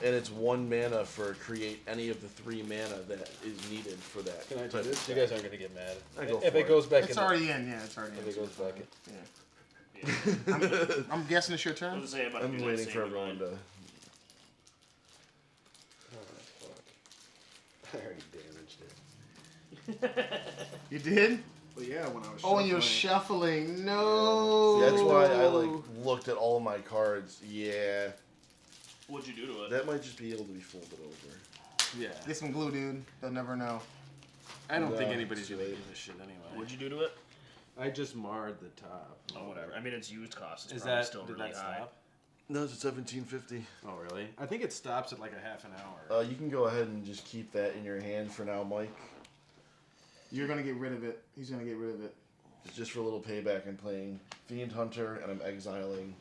and it's 1 mana for create any of the 3 mana that is needed for that. Can I do type of this? You spell. guys aren't going to get mad. I go If for it it. goes back It's in already in, yeah, it's already in. If it goes back in. Yeah. I'm guessing it's your I turn? was saying about I'm to do waiting that for same everyone line. to. Oh, fuck. I already damaged it. You did? Well, yeah, when I was Oh, and you're shuffling. No. That's why I looked at all my cards. Yeah, What'd you do to it? that might just be able to be folded over. Yeah. Get some glue, dude. They'll never know. I don't think No, anybody's it's going to late. give a shit anyway. What'd you do to it? I just marred the top. Oh, whatever. I mean, it's used cost. It's Is probably that still did really that high. stop? No, it's at $17.50. Oh, really? I think it stops at like a half an hour. You can go ahead and just keep that in your hand for now, Mike. You're going to get rid of it. He's going to get rid of it. It's just for a little payback. I'm playing Fiend Hunter and I'm exiling.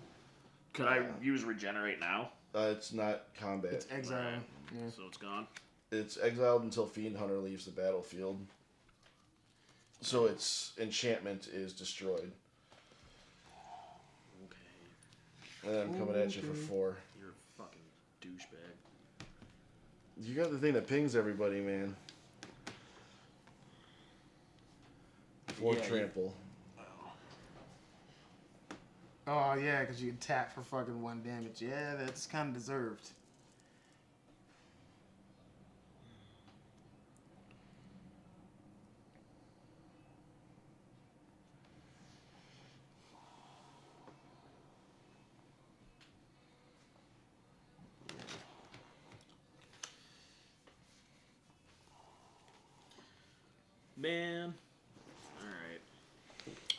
Could I use regenerate now? It's not combat. It's exile. Right. Yeah. So it's gone. It's exiled until Fiend Hunter leaves the battlefield. So its enchantment is destroyed. Okay. And then I'm coming at you for 4. You're a fucking douchebag. You got the thing that pings everybody, man. 4 Yeah, trample. Oh, yeah, because you can tap for fucking 1 damage. Yeah, that's kind of deserved. Man. Alright.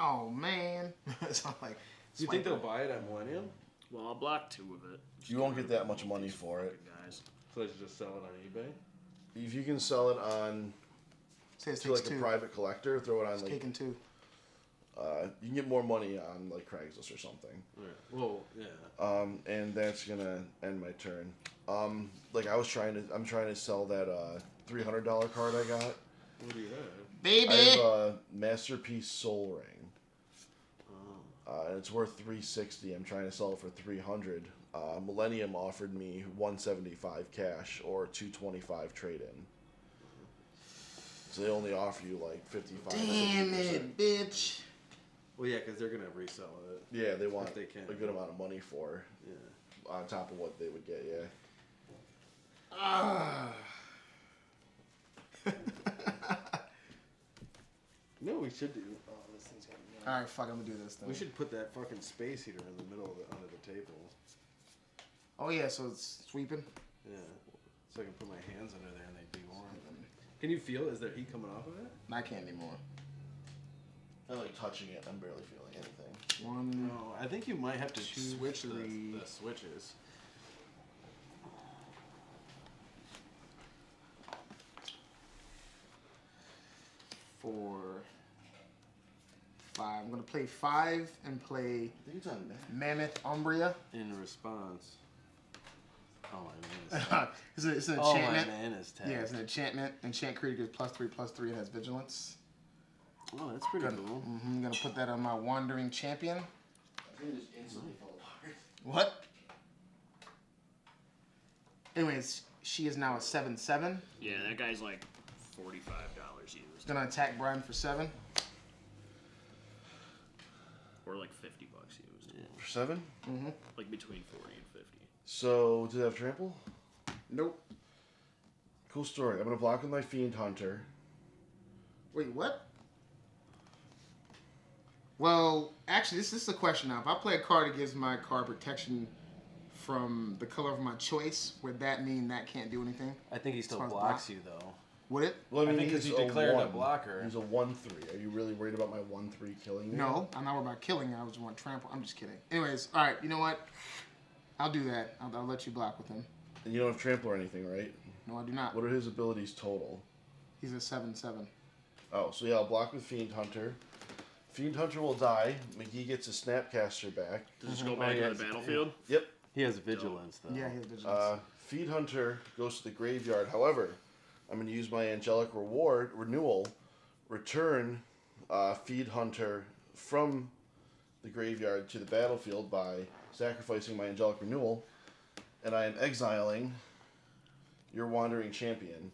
Oh, man. It's not like... Do you think they'll buy it at Millennium? Well, I'll block 2 of it. You won't get that much money for it. Guys. So they should just sell it on eBay? If you can sell it on Say it to like takes a 2. private collector, throw it on It's like taking 2. you can get more money on like Craigslist or something. Yeah. Well, yeah. And that's gonna end my turn. Like I'm trying to sell that $300 card I got. What do you have? Baby! I have a Masterpiece Soul Ring. Oh. And it's worth $360. I'm trying to sell it for $300. Millennium offered me $175 cash or $225 trade in. So they only offer you like 55. Damn 60%. it, bitch. Well, yeah, because they're going to resell it. Yeah, they want If they can. a good amount of money for Yeah. on top of what they would get. Yeah. Ah. No, we should do. Oh, this thing's got me. Alright, fuck, I'm gonna do this then. We should put that fucking space heater in the middle of it under the table. Oh, yeah, so it's sweeping? Yeah. So I can put my hands under there and they'd be warm. Can you feel? Is there heat coming off of it? I can't anymore. I like touching it. I'm barely feeling anything. 1, No, I think you might have to choose Switch the the- switches. four, 5. I'm gonna play 5 and play I think it's on that. Mammoth Umbria. In response. Oh, my man is It's an Oh, my enchantment. man is tagged. Yeah, it's an enchantment. Enchant creature gets +3/+3 and has vigilance. Oh, that's pretty Gonna, cool. I'm gonna put that on my Wandering Champion. I think it just instantly fell apart. What? Anyways, she is now a 7/7. Yeah, that guy's like $45 used. Gonna attack Brian for 7. Or like $50 used. Yeah. For 7? Mm-hmm. Like between 40 and 50. So, did it have trample? Nope. Cool story. I'm going to block with my Fiend Hunter. Wait, what? Well, actually, this is a question now. If I play a card that gives my card protection from the color of my choice, would that mean that can't do anything? I think he still far as blocks block? you though. Would it? Well, I think he's because you declared a 1. blocker. He's a 1/3. Are you really worried about my 1/3 killing me? No, I'm not worried about killing. I just want trample. I'm just kidding. Anyways, all right. You know what? I'll do that. I'll let you block with him. And you don't have trample or anything, right? No, I do not. What are his abilities total? He's a 7/7. Oh, so yeah, I'll block with Fiend Hunter. Fiend Hunter will die. McGee gets his Snapcaster back. Does it go back yeah, to the battlefield? Yep. He has vigilance though. Yeah, he has vigilance. Fiend Hunter goes to the graveyard. However, I'm going to use my Angelic Renewal, return Fiend Hunter from the graveyard to the battlefield by sacrificing my Angelic Renewal, and I am exiling your Wandering Champion.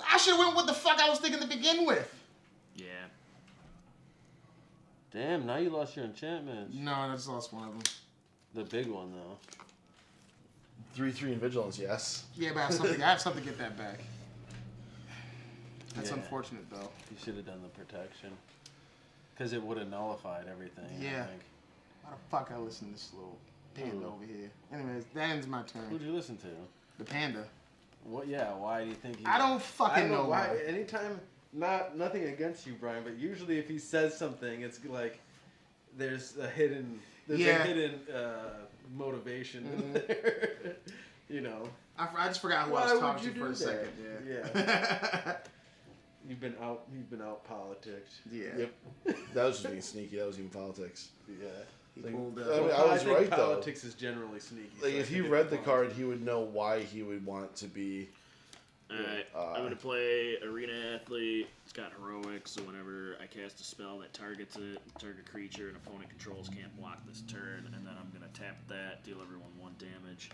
I should have went what the fuck I was thinking to begin with. Yeah. Damn, now you lost your enchantment. No, I just lost one of them. The big one though. 3/3 in Vigilance, yes. Yeah, but I have something to get that back. That's Yeah. unfortunate, though. You should have done the protection. Because it would have nullified everything. Yeah. I think. Why the fuck I listen to this little panda over here? Anyways, that ends my turn. Who'd you listen to? The panda. What? Yeah. Why do you think he? I don't fucking know why. Anytime, nothing against you, Brian, but usually if he says something, it's like there's a hidden motivation in there. You know. I just forgot who I was talking to for a second. Yeah. You've been out politics. Yeah. Yep. That was just being sneaky. That was even politics. Yeah. He Like, pulled I mean, I was think right, though. politics is generally sneaky. Like, so I if he think read it's the politics. card, he would know why he would want to be... Alright, I'm gonna play Arena Athlete. It's got heroic, so whenever I cast a spell that targets it, target creature and opponent controls can't block this turn, and then I'm gonna tap that, deal everyone 1 damage.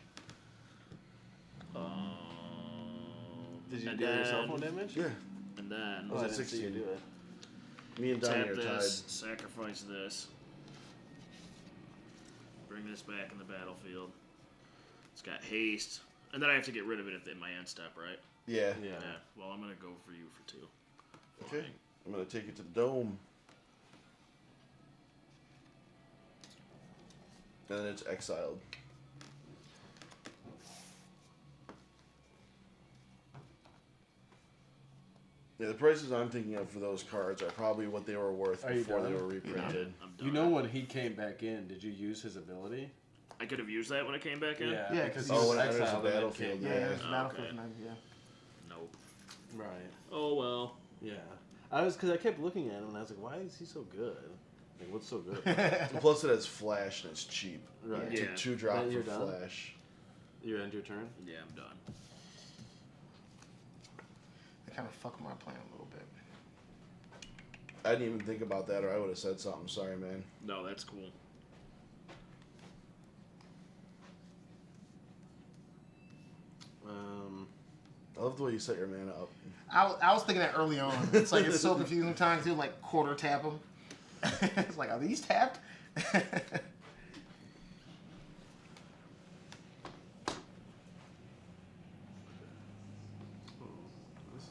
Did you and deal then, yourself 1 damage? Yeah. And then Oh, I at didn't see you 16. do it. Me and Donnie tap are tied. this, sacrifice this, bring this back in the battlefield. It's got haste, and then I have to get rid of it in my end step, right? Yeah. Yeah. Yeah. Well, I'm gonna go for you for 2. Okay. I'm going to take it to the dome. And then it's exiled. Yeah, the prices I'm thinking of for those cards are probably what they were worth Are you before they done? were reprinted. I'm done. You know when he came back in, did you use his ability? I could have used that when I came back in. Yeah, because Oh, he was when it enters the exiled and then battlefield, came Yeah, yeah. back. it's Oh, Battlefield okay. 9, yeah. Nope. Right. Oh well. Yeah. Because I kept looking at him and I was like, why is he so good? Like, what's so good? Plus it has flash and it's cheap. Right. It's a Yeah. 2-drop Then you're for done? flash. You end your turn? Yeah, I'm done. That kind of fucked my plan a little bit. I didn't even think about that or I would have said something. Sorry, man. No, that's cool. I love the way you set your mana up. I was thinking that early on. It's like it's so confusing sometimes. You like quarter tap them. It's like, are these tapped? This is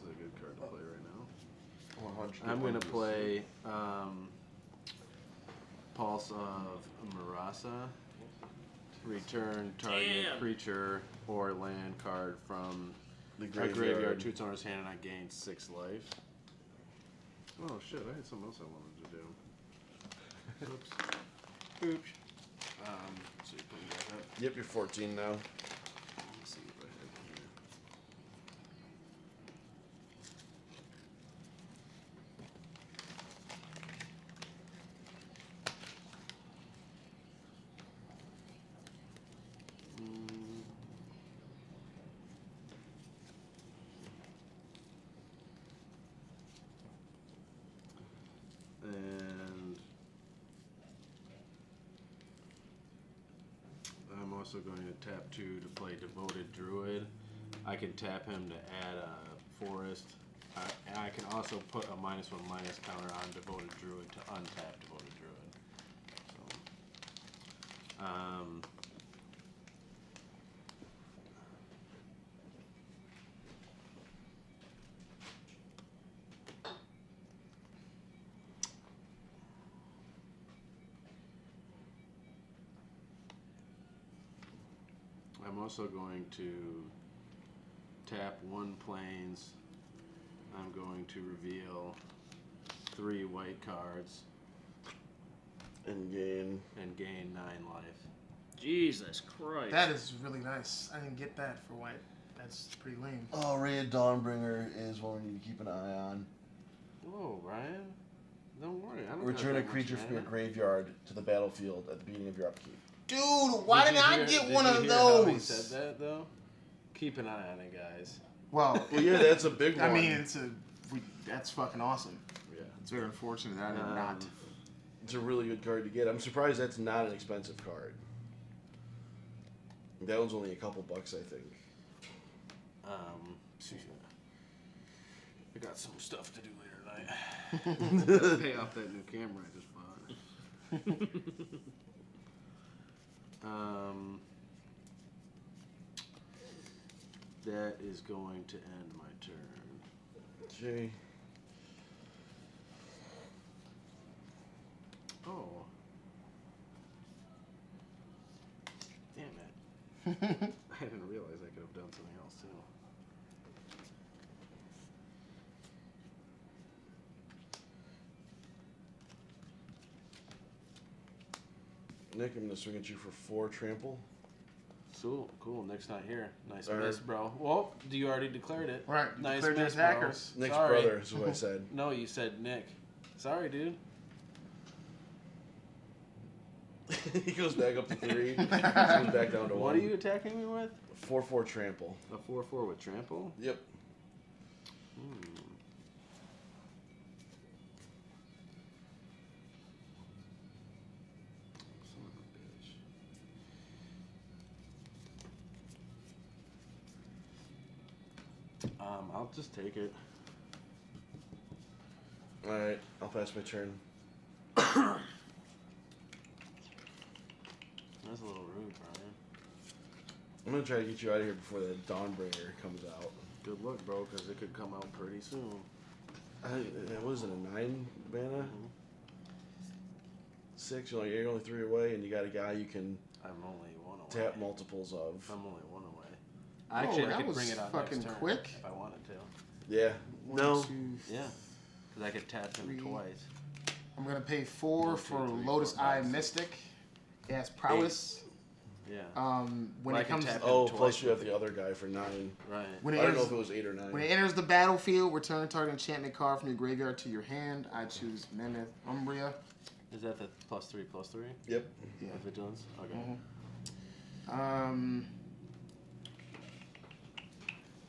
a good card to play right now. 100. I'm going to play Pulse of Marasa. Return target Damn. creature or land card from The a graveyard. graveyard to its owner's hand, and I gain 6 life. Oh shit! I had something else I wanted to do. Oops. Oops. So you put me back up. Yep, you're 14 now. Let's see what I have here. And I'm also going to tap 2 to play Devoted Druid. I can tap him to add a forest. And I can also put a -1/- counter on Devoted Druid to untap Devoted Druid. So, I'm also going to tap 1 planes. I'm going to reveal 3 white cards And gain. and gain 9 life. Jesus Christ. That is really nice. I didn't get that for white. That's pretty lame. Oh, Ray of Dawnbringer is one we need to keep an eye on. Whoa, Ryan. Don't worry. I don't Return got a that creature much from your mana. graveyard to the battlefield at the beginning of your upkeep. Dude, why Did didn't you I hear- get did one you of hear how he those? said that though? Keep an eye on it, guys. Well, Well, yeah, that's a big one. I mean, that's fucking awesome. Yeah. It's very unfortunate that I did not. It's a really good card to get. I'm surprised that's not an expensive card. That one's only a couple bucks, I think. I got some stuff to do later tonight. Pay off that new camera I just bought. That is going to end my turn. Okay. Oh. Damn it. I didn't realize I could have done something else too. Nick, I'm going to swing at you for 4 trample. Cool. Nick's not here. Nice Or- miss, bro. Well, you already declared it. Right, you Nice declared your miss, bro. attackers. Nick's Sorry. brother is what I said. No, you said Nick. Sorry, dude. He goes back up to 3. Goes back down to 1. What are you attacking me with? 4/4 trample. A 4/4 with trample? Yep. Son of a bitch. I'll just take it. Alright, I'll pass my turn. That's a little rude, Brian. I'm going to try to get you out of here before the Dawnbringer comes out. Good luck, bro, because it could come out pretty soon. What is it, a 9 mana? 6, you're only 3 away, and you got a guy you can I'm only 1 away. tap multiples of. I'm only 1 away. Oh, I that could was bring it out fucking next turn quick. if I wanted to. Yeah. No. 1, 2, Yeah, because I could tap him 3. twice. I'm gonna pay 4 1, 2, for 3, Lotus 4, Eye 5, 6. Mystic. It has prowess. Yeah. When Well, I it can comes, tap Oh, him plus twice you have with the it. other guy for 9. Right. when I it don't know enters, if it was 8 or 9. when it enters the battlefield, return target enchantment card from your graveyard to your hand. I choose Mammoth Umbria. Is that the +3/+3? Yep. Yeah. Vigilance? Okay. Mhm.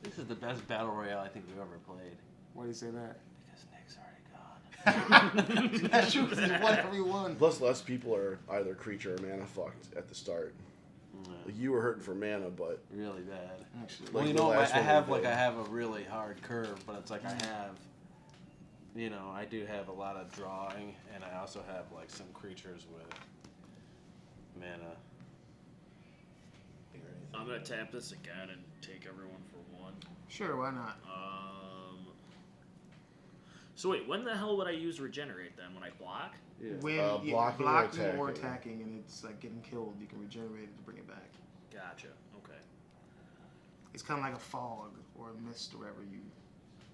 This is the best battle royale I think we've ever played. Why do you say that? Because Nick's already gone. That's true, because it's 1 every 1. Plus, less people are either creature or mana fucked at the start. Like, you were hurting for mana, but Really bad. Actually, Well, you the know, I last one we have did. I have a really hard curve, but it's like I have, I do have a lot of drawing, and I also have like some creatures with mana. I'm gonna tap this again and take everyone for 1. sure, why not? So wait, when the hell would I use regenerate then? When I block? Yeah. When blocking you're or blocking or attacking. attacking, and it's like getting killed, you can regenerate it to bring it back. Gotcha. Okay. It's kind of like a fog or a mist or whatever you.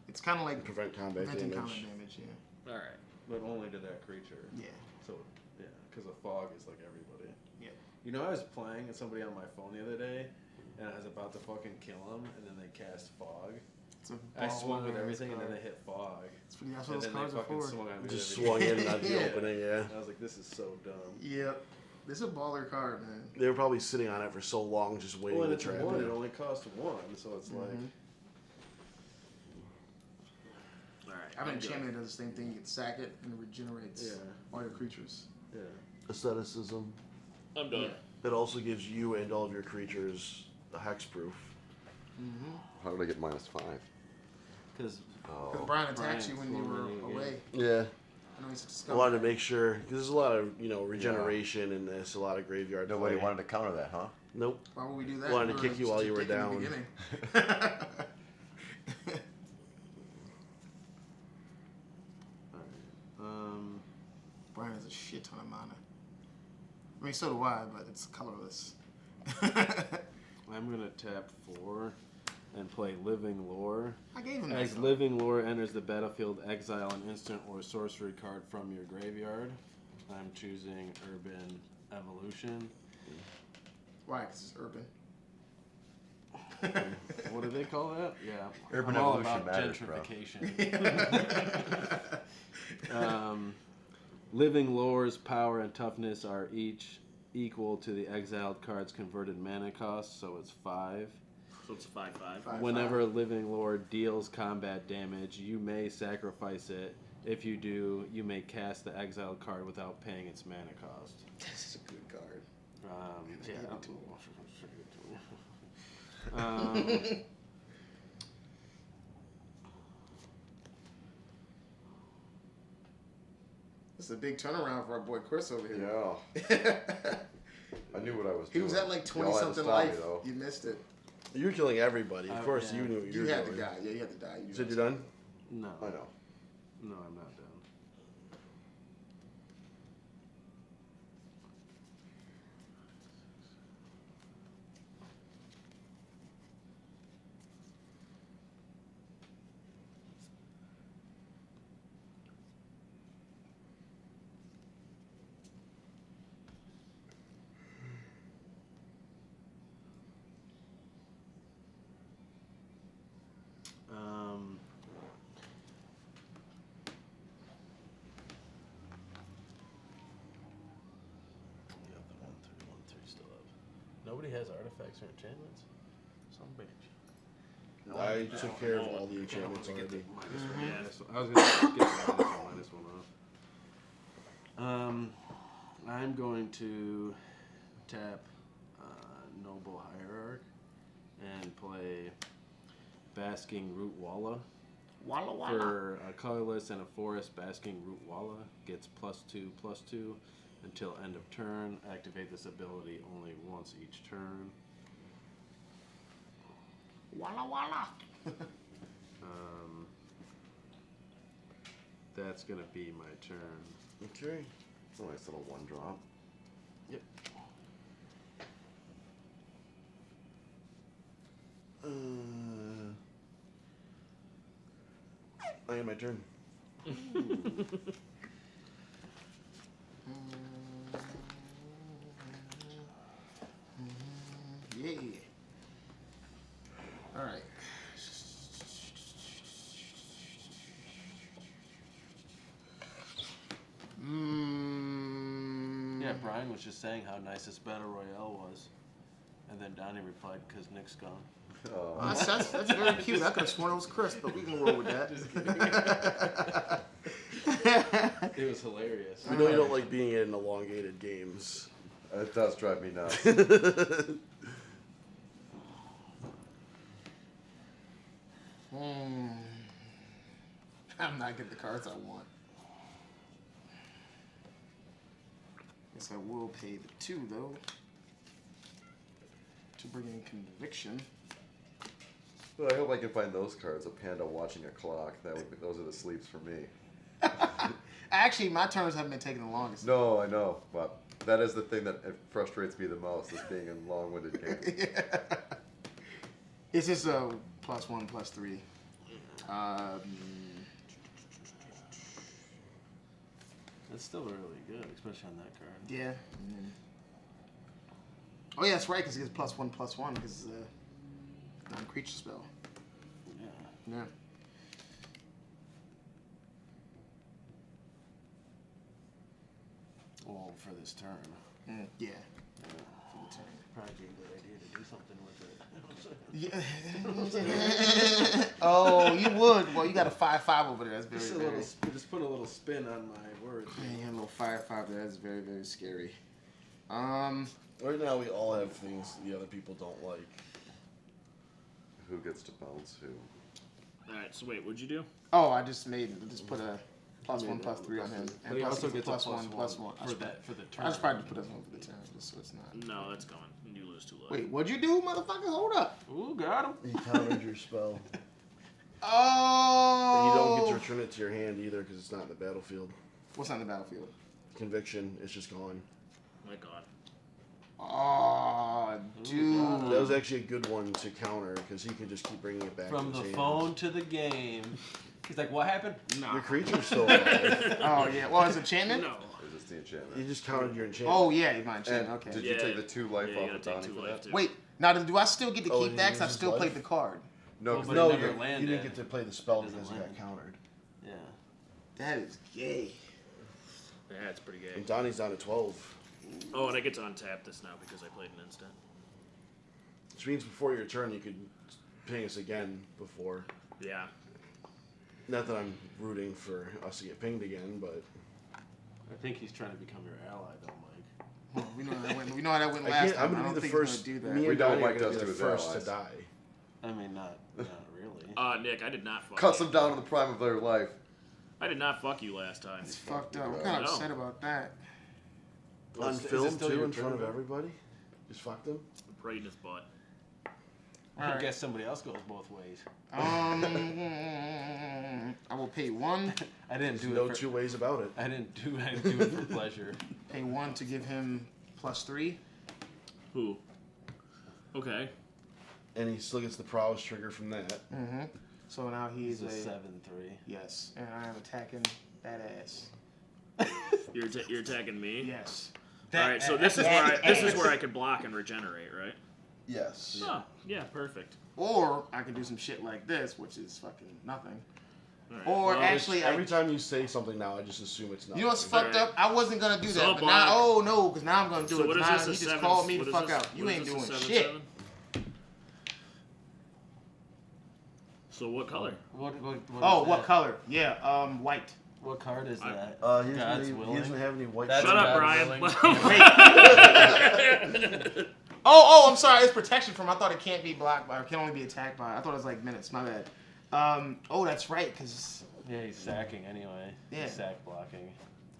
It's kind of like prevent combat preventing damage. combat damage. Yeah. All right. But only to that creature. Yeah. So, yeah, because a fog is like everybody. Yeah. I was playing with somebody on my phone the other day, and I was about to fucking kill him, and then they cast fog. It's a I swung with baller-ass everything, and then card. they hit fog. That's what And those then they cards are fucking for. swung on me. Just with swung everything. in, not the Yeah. opening, yeah. I was like, this is so dumb. Yep. This is a baller card, man. They were probably sitting on it for so long, just waiting Well, and to it's trap one. It it. only costs 1, so it's like. All right. I have an I'm good. enchantment that does the same thing. You can sack it and it regenerates Yeah. all your creatures. Yeah. Asceticism. I'm done. It also gives you and all of your creatures a hexproof. How did I get -5? Because Because Oh. Brian attacked you Brian when you were flew in away. Yeah. I know he's a I scum. wanted to make sure, because there's a lot of, regeneration in this, a lot of graveyard Nobody play. wanted to counter that, huh? Nope. Why would we do that? Wanted to We kick were you while you were kicked in the down. beginning. Brian has a shit ton of mana. I mean, so do I, but it's colorless. I I'm gonna tap 4 and play Living Lore. I gave him that. As Living Lore enters the battlefield, exile an instant or sorcery card from your graveyard. I'm choosing Urban Evolution. Why? Because it's urban. What do they call that? Yeah. Urban I'm all evolution about matters, bro. gentrification. Living Lore's power and toughness are each equal to the exiled card's converted mana cost, so it's 5. So it's a 5/5. Whenever Living Lore deals combat damage, you may sacrifice it. If you do, you may cast the exiled card without paying its mana cost. This is a good card. Yeah. give it to This is a big turnaround for our boy Chris over here. Yeah. I knew what I was He doing. was at like Y'all had to 20-something stop life. me, though. You missed it. You're killing everybody. Of course, yeah. you knew what you You were had to doing. die. Yeah, you had to die. You said you're done? No. I know. No, I'm not done. Yeah, the 1/3 still up. Nobody has artifacts or enchantments? Some bitch. I took care of all the enchantments already. I was gonna get the -1 off. I'm going to tap Noble Hierarch and play Basking Root Walla. Walla walla. For a colorless and a forest, Basking Root Walla gets +2/+2 until end of turn. Activate this ability only once each turn. Walla walla. That's gonna be my turn. Okay. It's a nice little 1-drop. Yep. I am my turn. Yeah. All right. Yeah, Brian was just saying how nice this Battle Royale was. And then Donnie replied, because Nick's gone. Oh. That's very cute. I could have sworn it was Chris, but we can roll with that. It was hilarious. We know you don't like being in elongated games. It does drive me nuts. I'm not getting the cards I want. Guess I will pay the 2 though. To bring in conviction. Well, I hope I can find those cards. A panda watching a clock. Those are the sleeps for me. Actually, my turns haven't been taking the longest. No, I know, but that is the thing that frustrates me the most, is being in long-winded games. Yeah. It's just a +1/+3. That's still really good, especially on that card. Yeah. Oh yeah, that's right, because it gets +1/+1 because it's a non-creature spell. Yeah. Yeah. Well, for this turn. Yeah. For the turn. Probably be a good idea to do something with it. Yeah. Oh, you would. Well, you got a 5/5 over there. That's very, Just very. just put a little spin on my words. Yeah, you got a little 5/5 there. That's very, very scary. Right now, we all have things the other people don't like. Who gets to bounce who? Alright, so wait, what'd you do? Oh, I just put a +1/+3 on him, But he also gets a +1/+1 for the turn. I just probably put this one for the turn, just so it's not. No, that's gone. You lose 2 life. Wait, what'd you do, motherfucker? Hold up. Ooh, got him. He countered your spell. Oh. And you don't get to return it to your hand either because it's not in the battlefield. What's on the battlefield? Conviction is just gone. My god. Oh, dude. That was actually a good one to counter because he could just keep bringing it back. From to the his phone hand. to the game. He's like, what happened? Nah. Your creature's still alive. Oh, yeah. Well, it's enchantment? No. Is this the enchantment? You just counted your enchantment. Oh, yeah, my And enchantment. Okay. did you take the 2 life Yeah, you off gotta of take Donnie 2 for life that? too. Wait, now do I still get to Oh, keep he that? Because I uses still life? played the card. No, Well, 'cause but No, it never you landed. didn't get to play the spell It doesn't because it got land. countered. Yeah. That is gay. Yeah, it's pretty gay. And Donnie's down to 12. Oh, and I get to untap this now because I played an instant. Which means before your turn you could ping us again before. Yeah. Not that I'm rooting for us to get pinged again, but I think he's trying to become your ally, though, Mike. Well, we know how that went I last can't, I'm time. I going don't to be the think first. he's Me gonna do We and know Donnie are Mike going does to be to the his first allies. to die. I mean, not really. Nick, I did not fuck Cuts you. them down to the prime of their life. I did not fuck you last time. that. It's fucked up. I'm I kind of know. upset about that. Well, On is it film still too, your in front of turn? everybody. Just fuck them. Right in his butt. I Alright. guess somebody else goes both ways. I will pay 1. I didn't There's do no it for, two ways about it. I didn't do it for pleasure. Pay 1 to give him +3. Who? Okay. And he still gets the prowess trigger from that. Mm-hmm. So now he's He's a a 7-3. yes, and I am attacking that ass. You're attacking me? Yes. All right, so this is where I could block and regenerate, right? Yes. Oh, yeah, perfect. Or I can do some shit like this, which is fucking nothing. All right. Or well, actually, Every time you say something now, I just assume it's not. you know what's fucked Alright. up? I wasn't gonna do So that, but block. now, oh no, because now I'm gonna do so it. what is Now this? he A just 7? called me What the is fuck this? out. You What is ain't this, a doing 7/7? shit. So what color? What Oh, is what that? color? Yeah, white. What card is I- that? He doesn't, God's he willing. doesn't have any white. That's Shut up, God Brian. willing. Oh, I'm sorry. It's protection from. I thought it can't be blocked by, or can only be attacked by. I thought it was like minutes. My bad. Oh, that's right, because Yeah, he's sacking anyway. Yeah. He's sack blocking.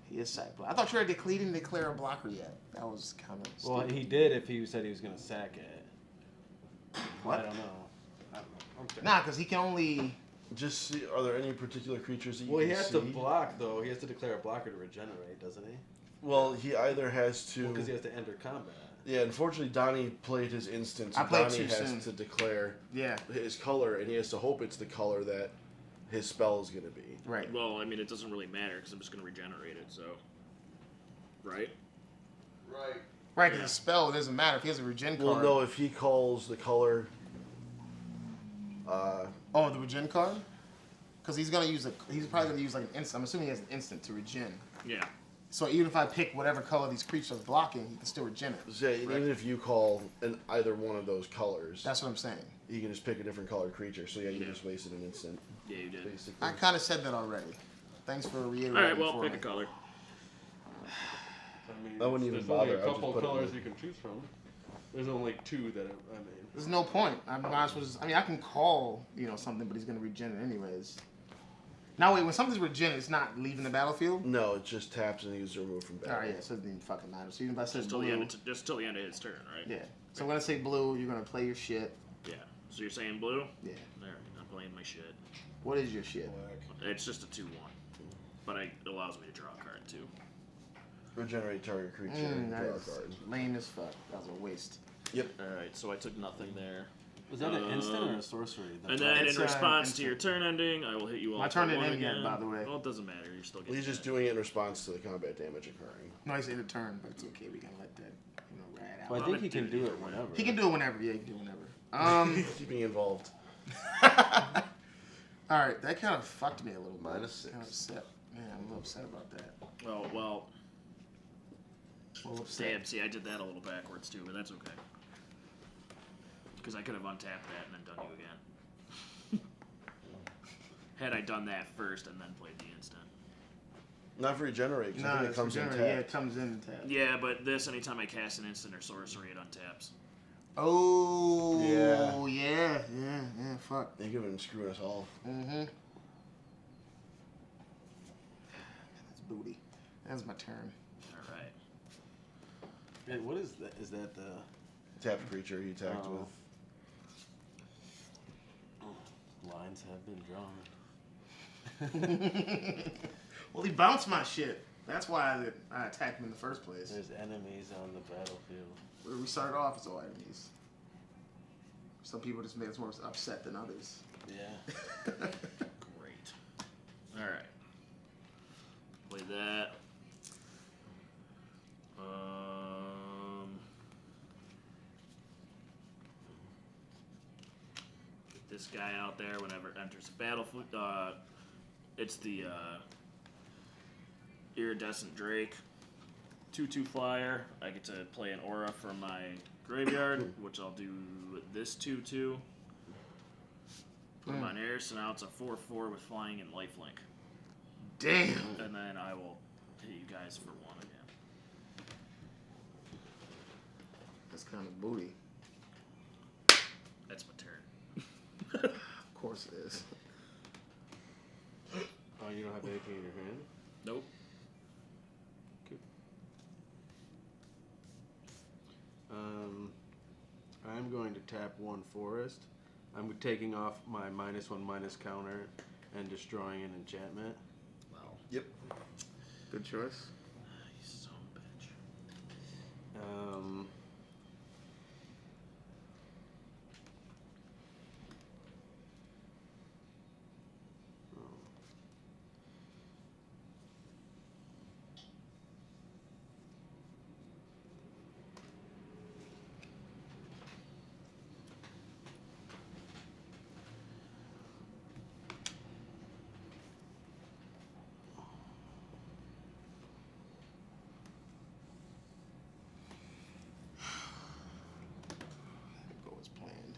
he is sack block. I thought you were declaring declare a blocker yet. That was kind of. Well, he did if he said he was going to sack it. What? I don't know. Okay. Nah, because he can only. Just see, are there any particular creatures that you Well, he can has see? to block, though. He has to declare a blocker to regenerate, doesn't he? Well, he either has to. Because he has to enter combat. Yeah, unfortunately, Donnie played his instant. So I played Donnie too has soon. to declare Yeah. his color, and he has to hope it's the color that his spell is going to be. Right. Well, I mean, it doesn't really matter because I'm just going to regenerate it, so. Right? Right. Right, because the spell doesn't matter if he has a regen card. Well, no, if he calls the color. Oh, the regen card? Because he's gonna use he's probably gonna use like an instant. I'm assuming he has an instant to regen. Yeah. So even if I pick whatever color these creatures are blocking, he can still regen it. Yeah, even if you call either one of those colors, That's what I'm saying. you can just pick a different colored creature. So yeah, you Yeah. just wasted an instant, Yeah, you did. basically. I kind of said that already. Thanks for reiterating. All right, well, for pick me. a color. I mean, I wouldn't even there's only bother, a I'll just couple put it colors in. you can choose from. There's only 2 that I mean. There's no point. I might as well just. I mean, I can call something, but he's gonna regen it anyways. Now wait, when something's regen, it's not leaving the battlefield. No, it just taps and he's removed from All battle. right, yeah, so it doesn't even fucking matter. So even if I said Just till the blue, end. Just till the end of his turn, right? yeah. So I'm gonna say blue. You're gonna play your shit. Yeah. So you're saying blue? Yeah. There, I'm playing my shit. What is your shit? It's just a 2/1, but it allows me to draw a card too. Regenerate target creature, That draw a is card. lame as fuck. That was a waste. Yep. All right, so I took nothing there. Was that an instant or a sorcery? And then It's, in response instant. to your turn ending, I will hit you all. My for turn ain't 1 in yet, again. by the way. Well, it doesn't matter. You're still Well, getting. he's just that. doing it in response to the combat damage occurring. No, he's in a turn, but it's okay. We can let that ride out. Well, I think he can do it whenever. He can do it whenever. Yeah, he can do it whenever. Keeping involved. All right, that kind of fucked me a little bit. -6. Kind of upset. Man, I'm a little upset about that. Well, A little upset. damn. See, I did that a little backwards too, but that's okay. Because I could have untapped that and then done you again. Had I done that first and then played the instant. Not for regenerate, because I Nah, think it it's comes in regenerate. tapped. Yeah, it comes in and tapped. Yeah, but this, anytime I cast an instant or sorcery, it untaps. Oh, Yeah. yeah, fuck. They could have been screwing us all. Mm-hmm. That's booty. That's my turn. All right. Hey, what is that? Is that the Tapped creature he attacked Oh. with. lines have been drawn? Well, he bounced my shit. That's why I attacked him in the first place. There's enemies on the battlefield. Where we started off as all enemies. Some people just make us more upset than others. Yeah. Great. All right. Play that. Get this guy out there whenever it enters the battlefield. It's the Iridescent Drake. 2/2 flyer. I get to play an aura from my graveyard, which I'll do with this 2/2. Put him on air, so now it's a 4/4 with flying and lifelink. Damn. And then I will hit you guys for 1 again. That's kind of booty. That's my turn. Of course it is. Oh, you don't have anything in your hand? Nope. Cool. I'm going to tap 1 forest. I'm taking off my -1/- counter and destroying an enchantment. Wow. Yep. Good choice. You son of a bitch. Go as planned.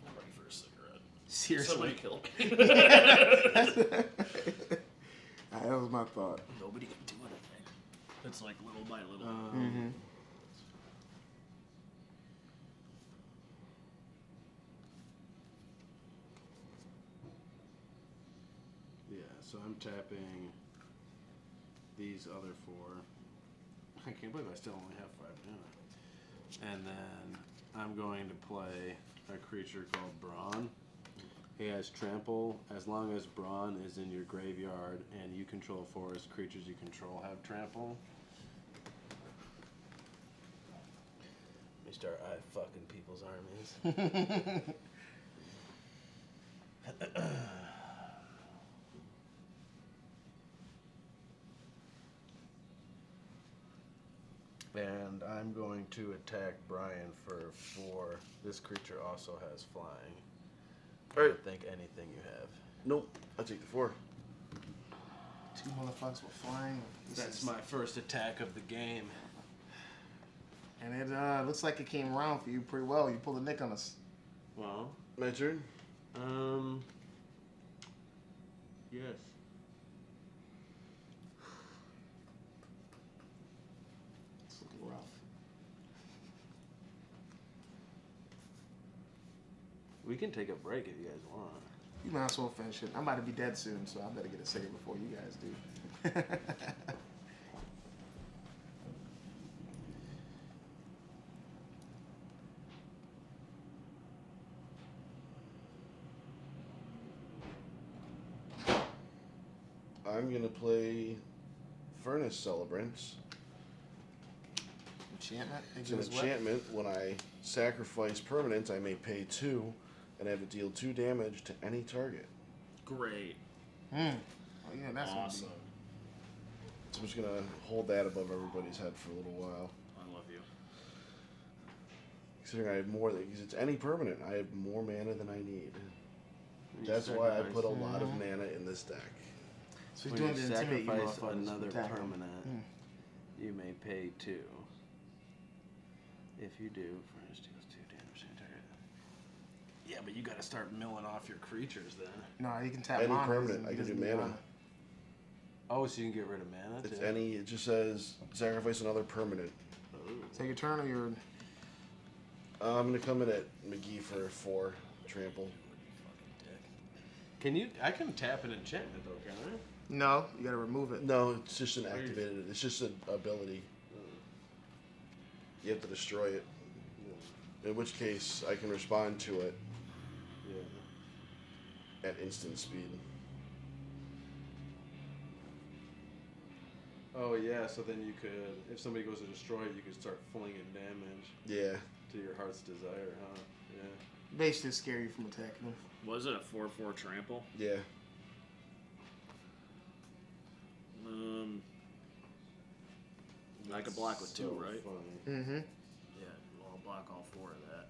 I'm ready for a cigarette. Seriously. Somebody kill me. That was my thought. Nobody can do anything. It's like little by little. Yeah, so I'm tapping these other 4. I can't believe I still only have 5 mana. And then I'm going to play a creature called Brawn. He has trample. As long as Brawn is in your graveyard and you control forest, creatures you control have trample. Let me start fucking people's armies. And I'm going to attack Brian for 4. This creature also has flying. I Alright. don't think anything you have. Nope. I'll take the 4. 2 motherfuckers were flying. That's my first attack of the game. And it looks like it came around for you pretty well. You pulled a nick on us. Well, My turn. yes. It's looking rough. We can take a break if you guys want. You might as well finish it. I'm about to be dead soon, so I better get a cigarette before you guys do. I'm gonna play Furnace Celebrants. Enchantment? It's an enchantment. When I sacrifice permanents, I may pay 2 and have to deal 2 damage to any target. Great. Oh, yeah, that's Awesome. So I'm just gonna hold that above everybody's head for a little while. I love you. Considering I have more, because it's any permanent, I have more mana than I need. That's why I put a lot of mana in this deck. So When you're you doing the intimidate you sacrifice motherfuckers another attack 'em. permanent, you may pay 2. If you do, Furnace deals 2 damage to the target. Yeah, but you gotta start milling off your creatures then. No, you can tap Any mana. permanent, He I can do doesn't need mana. Oh, so you can get rid of mana It's too? any, it just says sacrifice another permanent. Take your turn or your. I'm gonna come in at McGee for 4 trample. Can you? I can tap an enchantment though, can I? No, you gotta remove it. No, it's just an activated. It's just an ability. You have to destroy it. In which case, I can respond to it Yeah. at instant speed. Oh yeah, so then you could, if somebody goes to destroy it, you could start flinging damage Yeah. to your heart's desire, huh? Yeah. Basically, scare you from attacking them. Was it a 4/4 trample? Yeah. I could block with So 2, right? funny. Mm-hmm. Yeah, well, I'll block all 4 of that.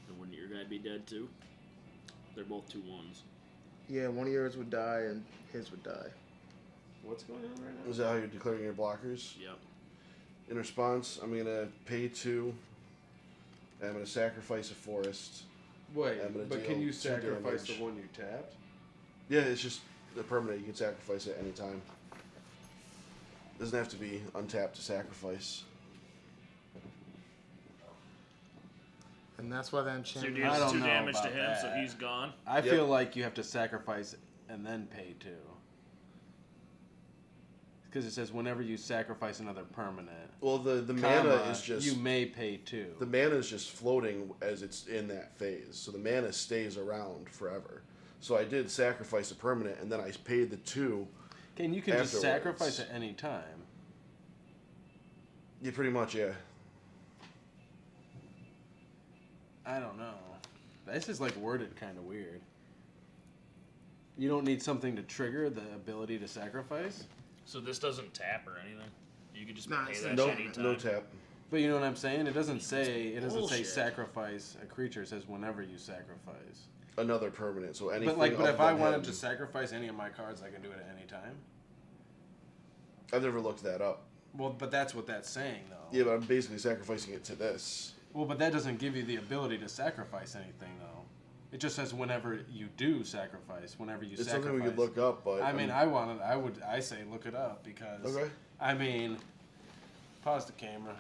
And wouldn't your guy be dead too? They're both 2/1s. Yeah, one of yours would die and his would die. What's going on right now? Is that how you're declaring your blockers? Yep. In response, I'm gonna pay 2. And I'm gonna sacrifice a forest. Wait, I'm gonna but can deal you 2 sacrifice damage. the one you tapped? Yeah, it's just the permanent. You can sacrifice it any time. Doesn't have to be untapped to sacrifice. And that's why the So enchantment. you I deal don't 2 know damage to about him, so that. he's gone. I Yep. feel like you have to sacrifice and then pay 2. Because it says whenever you sacrifice another permanent, Well, the comma, mana is just you may pay 2. the mana is just floating as it's in that phase. So the mana stays around forever. So I did sacrifice a permanent, and then I paid the 2. And you can just afterwards. sacrifice at any time. Yeah, pretty much, yeah. I don't know. This is like worded kind of weird. You don't need something to trigger the ability to sacrifice, So this doesn't tap or anything. You could just Nah, pay it's that No, shit anytime. no tap. but you know what I'm saying. It doesn't say Bullshit. sacrifice a creature. It says whenever you sacrifice. Another permanent. So anything. But other if I than wanted him- to sacrifice any of my cards, I can do it at any time. I've never looked that up. Well, but that's what that's saying, though. Yeah, but I'm basically sacrificing it to this. Well, but that doesn't give you the ability to sacrifice anything, though. It just says whenever you do sacrifice, whenever you It's sacrifice. something we could look up, but I mean, I say look it up because. Okay. I mean, pause the camera.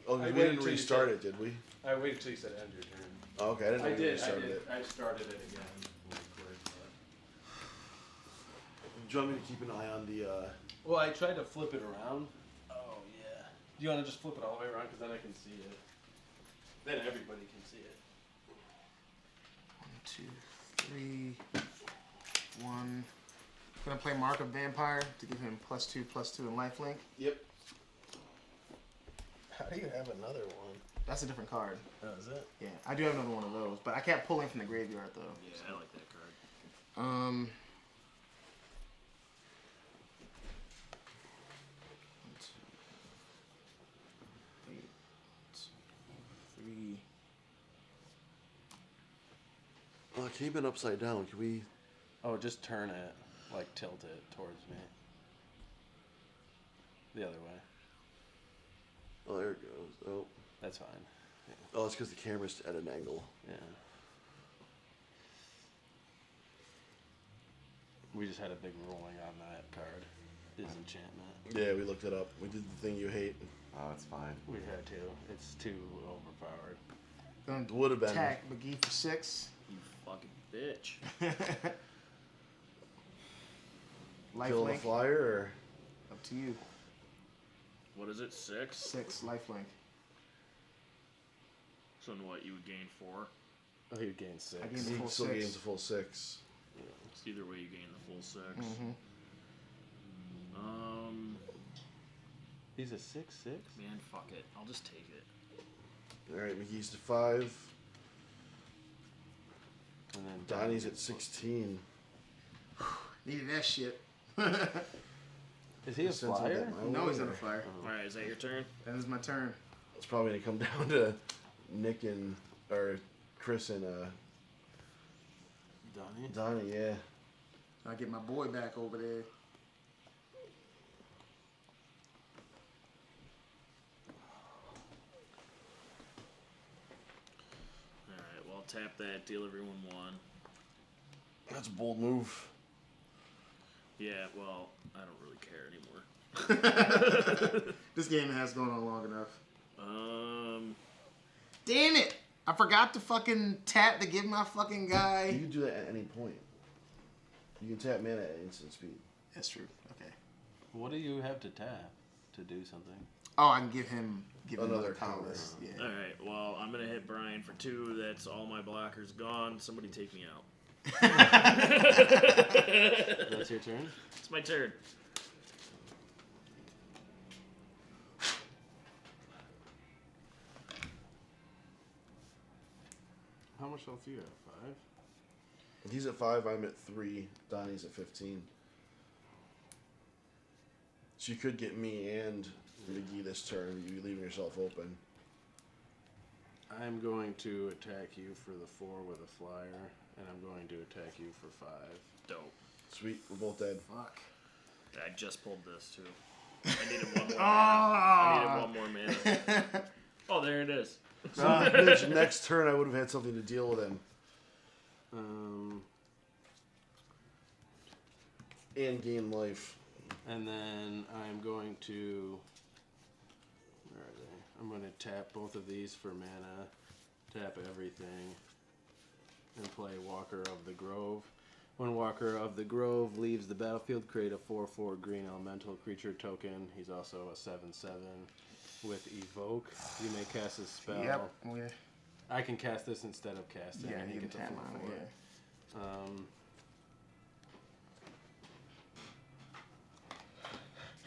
Oh, I we waited didn't till you restart said- it, did we? I waited till you said end your turn. Oh, okay, I didn't know we restarted it. I started it again. Really quick, Do you want me to keep an eye on the? well, I tried to flip it around. Oh yeah. Do you want to just flip it all the way around? Because then I can see it. Then everybody can see it. 1, 2, 3, 1. Gonna play Mark of Vampire to give him +2/+2 and lifelink. Yep. How do you have another one? That's a different card. Oh, is it? Yeah, I do have another one of those, but I can't pull in from the graveyard though. Yeah, I like that card. Um. 1, 2, 8, 3. Keep it upside down. Can we? Oh, just turn it, like tilt it towards me. The other way. Oh, there it goes. Oh, That's fine. oh, it's because the camera's at an angle. Yeah. We just had a big ruling on that card. Disenchantment. Yeah, we looked it up. We did the thing you hate. Oh, it's fine. We had to. It's too overpowered. Gonna Would have been. attack McGee for 6. You fucking bitch. Kill the Lifelink. flyer, or Up to you. What is it? 6? 6 lifelink. So then what? You would gain 4. Oh, he gained 6. I gained the he full still 6. gains a full 6. So either way, you gain the full 6. Mm-hmm. He's a 6/6. Man, fuck it. I'll just take it. All right, McGee's to 5. And then Donnie's at 16. Needed that shit. Is he a Sends him flyer? that my No, way, he's on or- a flyer. Alright, is that your turn? That is my turn. It's probably gonna come down to Nick and or Chris and Donnie. Donnie. Yeah. I get my boy back over there. Alright, well, I'll tap that, deal everyone 1. That's a bold move. Yeah, well, I don't really care anymore. This game has gone on long enough. Um, Damn it! I forgot to fucking tap to give my fucking You guy. can do that at any point. You can tap mana at instant speed. That's true. Okay. What do you have to tap to do something? Oh, I can give him Another colorless. counter. Yeah. All right. Well, I'm gonna hit Brian for 2. That's all my blockers gone. Somebody take me out. That's your turn. It's my turn. How much health do you have? 5? He's at 5. I'm at 3. Donnie's at 15. So you could get me and McGee this turn. You leaving yourself open. I'm going to attack you for the 4 with a flyer, and I'm going to attack you for 5. Dope. Sweet. We're both dead. Fuck. I just pulled this too. I needed one more. Ah. I needed one more mana. Oh, there it is. Mitch, next turn I would have had something to deal with him. And gain life. And then I'm going to... Where are they? I'm going to tap both of these for mana, tap everything, and play Walker of the Grove. When Walker of the Grove leaves the battlefield, create a 4/4 green elemental creature token. He's also a 7/7 with Evoke. You may cast a spell. Yep. I can cast this instead of casting. Yeah, and you can gets a tap 4/4. mine. Yeah.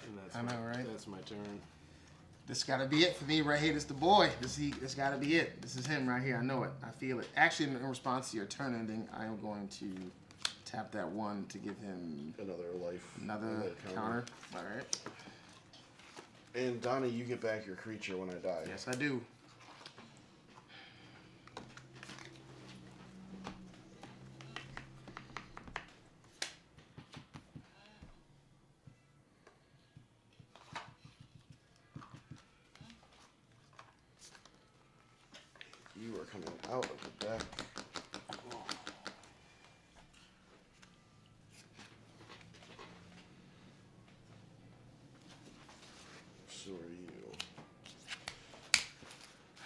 And that's I know, right? That's my turn. This gotta be it for me right here. This the boy. This gotta be it. This is him right here. I know it. I feel it. Actually, in response to your turn ending, I am going to tap that 1 to give him Another life. another counter. All right. And Donnie, you get back your creature when I die. Yes, I do. You are coming out of the deck. So are you. I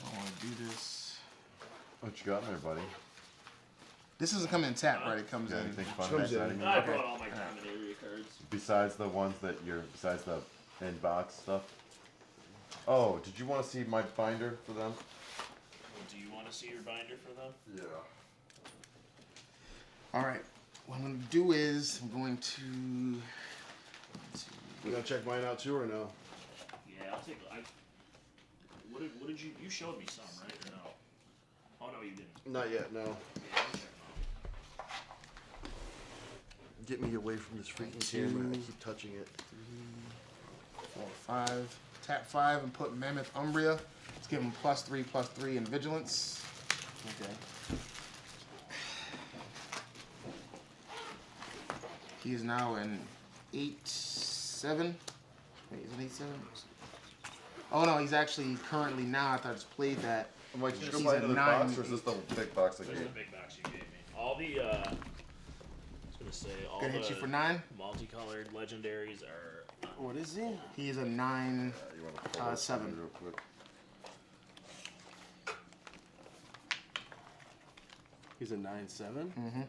don't want to do this. What you got there, buddy? This doesn't come in tap, right? It comes Got in. anything fun Comes next in. item? I brought all my common area cards. Besides the ones that besides the inbox stuff? Oh, did you want to see my binder for them? Do you want to see your binder for them? Yeah. All right. What I'm going to do is I'm going to. You gonna check mine out too or no? Yeah, I'll take. What did you showed me some, right? Or no? Oh no, you didn't. Not yet, no. Yeah, I'll check them out. Get me away from this freaking 2, camera. I keep touching it. 4, 5. Tap 5 and put Mammoth Umbria. Let's give him +3/+3 in Vigilance. Okay. He is now an 8/7. Wait, is it 8/7? Oh no, he's actually currently now. I thought I just played that. I'm like, did you go He's buy at another 9, box, or is this the big box There's again? the big box you gave me. All the I was gonna say all Gonna the hit you for 9. multicolored legendaries are. What is he? He is a 9. You want to pull this 7. real quick? He's a 9/7. Mm-hmm.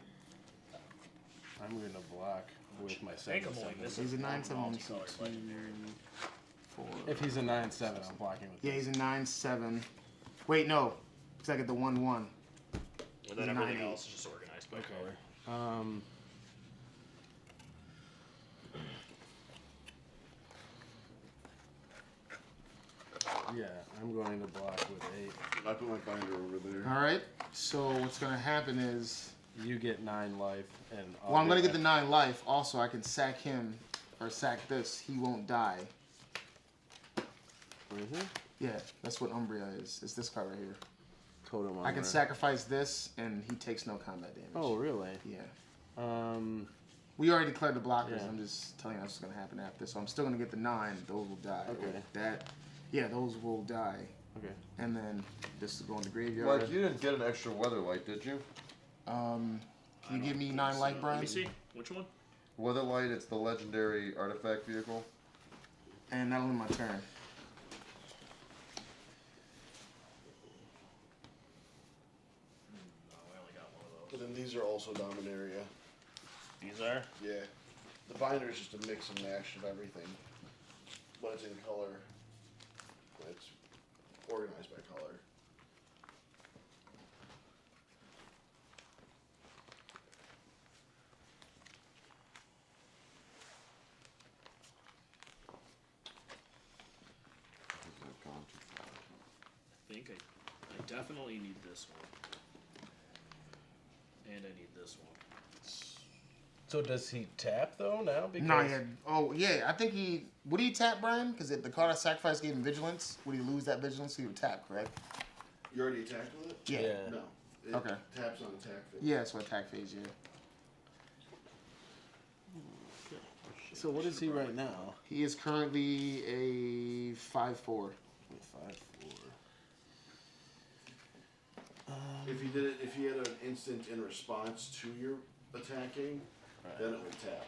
I'm going to block with my I think I'm 7/7. only missing He's a one 9/7. multicolored 2, legendary. 4. If he's a 9/7, I'm blocking with Yeah, this. he's a 9/7. Wait, no. Because I get the 1/1. And He's then a everything 9/8. else is just organized by color. Yeah, I'm going to block with 8. I put my binder over there. All right. So what's gonna happen is, You get 9 life, and well, I'm gonna get the 9 life. Also, I can sack him or sack this. He won't die. Where is it? Yeah, that's what Umbria is. It's this card right here. Totem I can armor. sacrifice this, and he takes no combat damage. Oh, really? Yeah. We already declared the blockers. Yeah. I'm just telling you what's gonna happen after. So I'm still gonna get the 9. Those will die. Okay. That. Yeah, those will die. Okay. And then this is going to graveyard. Like, you didn't get an extra Weatherlight, did you? Can you give me 9 life, Let Brian? me see. Which one? Weatherlight, it's the legendary artifact vehicle. And that'll end my turn. No, I only got one of But those. then these are also Dominaria. These are? Yeah. The binder is just a mix and match of everything. But it's in color. organized by color. I've gone too far. I think I definitely need this one. And I need this one. So does he tap though now? Because No, yeah. Oh, yeah. I think he would he tap Brian because the card I sacrificed gave him vigilance. Would he lose that vigilance? He would tap, correct? You already attacked with it? Yeah. No. It Okay. taps on attack phase. Yeah, so attack phase. Yeah. So what is he right now? He is currently a 5-4. 5-4. If he had an instant in response to your attacking, then it would tap.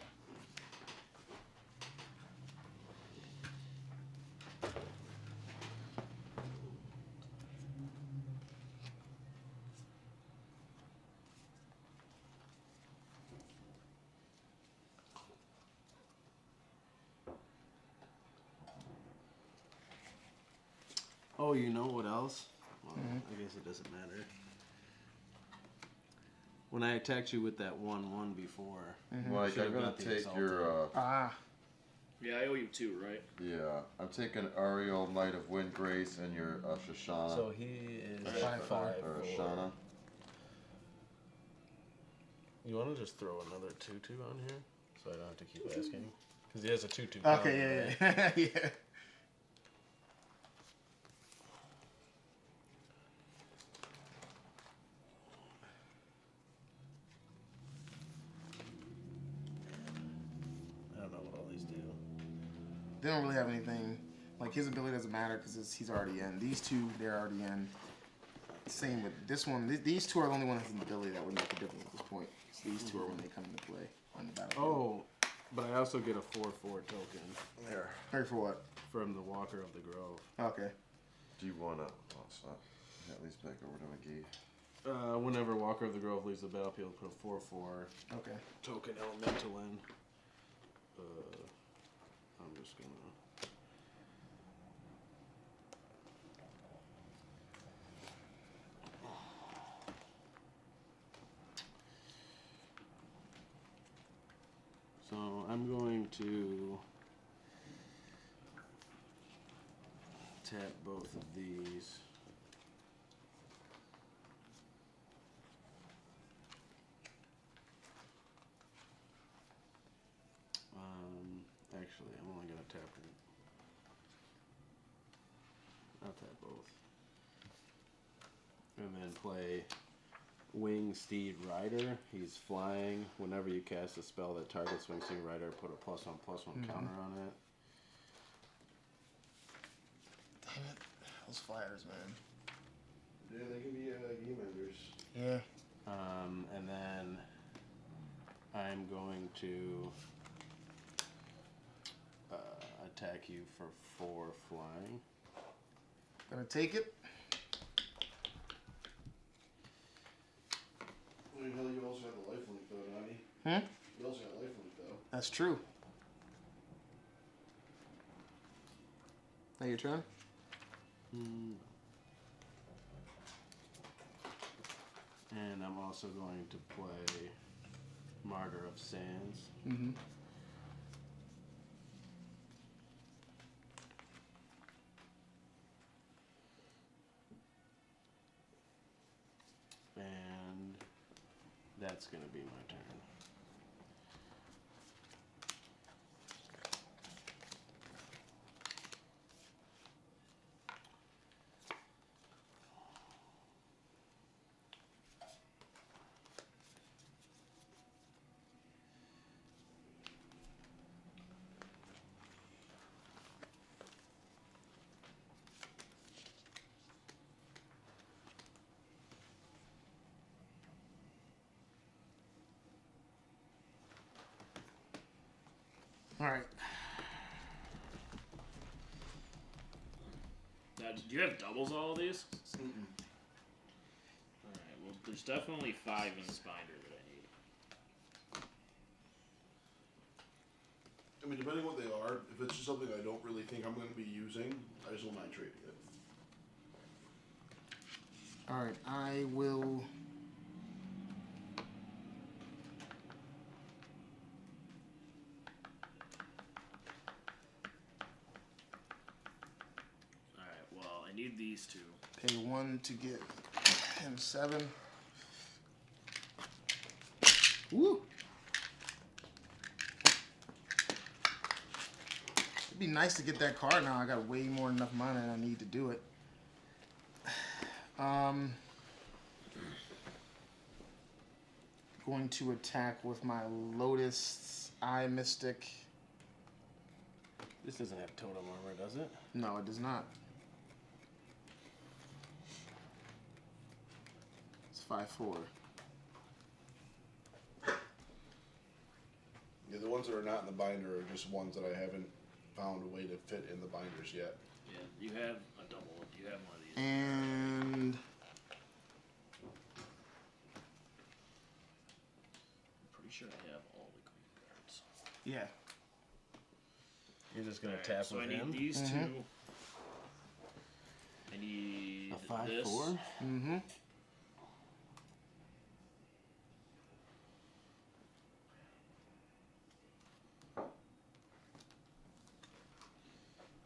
Oh, you know what else? Well, I guess it doesn't matter. When I attacked you with that 1/1 before, Like, I'm Should've gonna got the take Exalted. your, Yeah, I owe you 2, right? yeah, I'm taking Ariel, Knight of Windgrace, and your Shoshana. so he is Or 5-4. or Shana. You want to just throw another 2/2 on here, so I don't have to keep asking? Because he has a 2/2. Okay, yeah. Yeah. I don't know what all these do. They don't really have anything. Like, his ability doesn't matter because he's already in. These two, they're already in. Same with this one. These two are the only one that has an ability that would make a difference at this point. So these two are when they come into play on the battlefield. Oh, but I also get a 4/4 token There. Ready for what? from the Walker of the Grove. Okay. Do you wanna, oh, stop. At least back over to McGee. Whenever Walker of the Grove leaves the battlefield, put a 4/4 Okay. token elemental in. I'm just gonna. So I'm going to tap both of these. Actually, I'm only gonna tap it. I'll tap both. And then play Wing Steed Rider. He's flying. Whenever you cast a spell that targets Wing Steed Rider, put a +1/+1 counter on it. Damn it. Those flyers, man. Yeah, they can be game enders. Yeah. And then I'm going to attack you for 4 flying. Gonna take it. Well, hell, you also have the lifelink though, Donnie. You also got lifelink though. That's true. Now your turn? And I'm also going to play Martyr of Sands. Mm-hmm. And that's going to be my turn. All right. Now, did you have doubles all of these? Alright, well, there's definitely 5 in this binder that I need. I mean, depending on what they are, if it's just something I don't really think I'm going to be using, I just don't mind trading it. Alright, I will... Alright, well, I need these two. Pay 1 to get him 7. Woo! It'd be nice to get that card now. I got way more than enough money and I need to do it. Going to attack with my Lotus Eye Mystic. This doesn't have totem armor, does it? No, it does not. It's 5/4. Yeah, the ones that are not in the binder are just ones that I haven't found a way to fit in the binders yet. Yeah, you have a double. You have one of these. And I'm pretty sure I have all the green cards. yeah. You're just gonna Alright, tap so with I need him. these Mhm. two. I need A 5/4. this. Mm-hmm.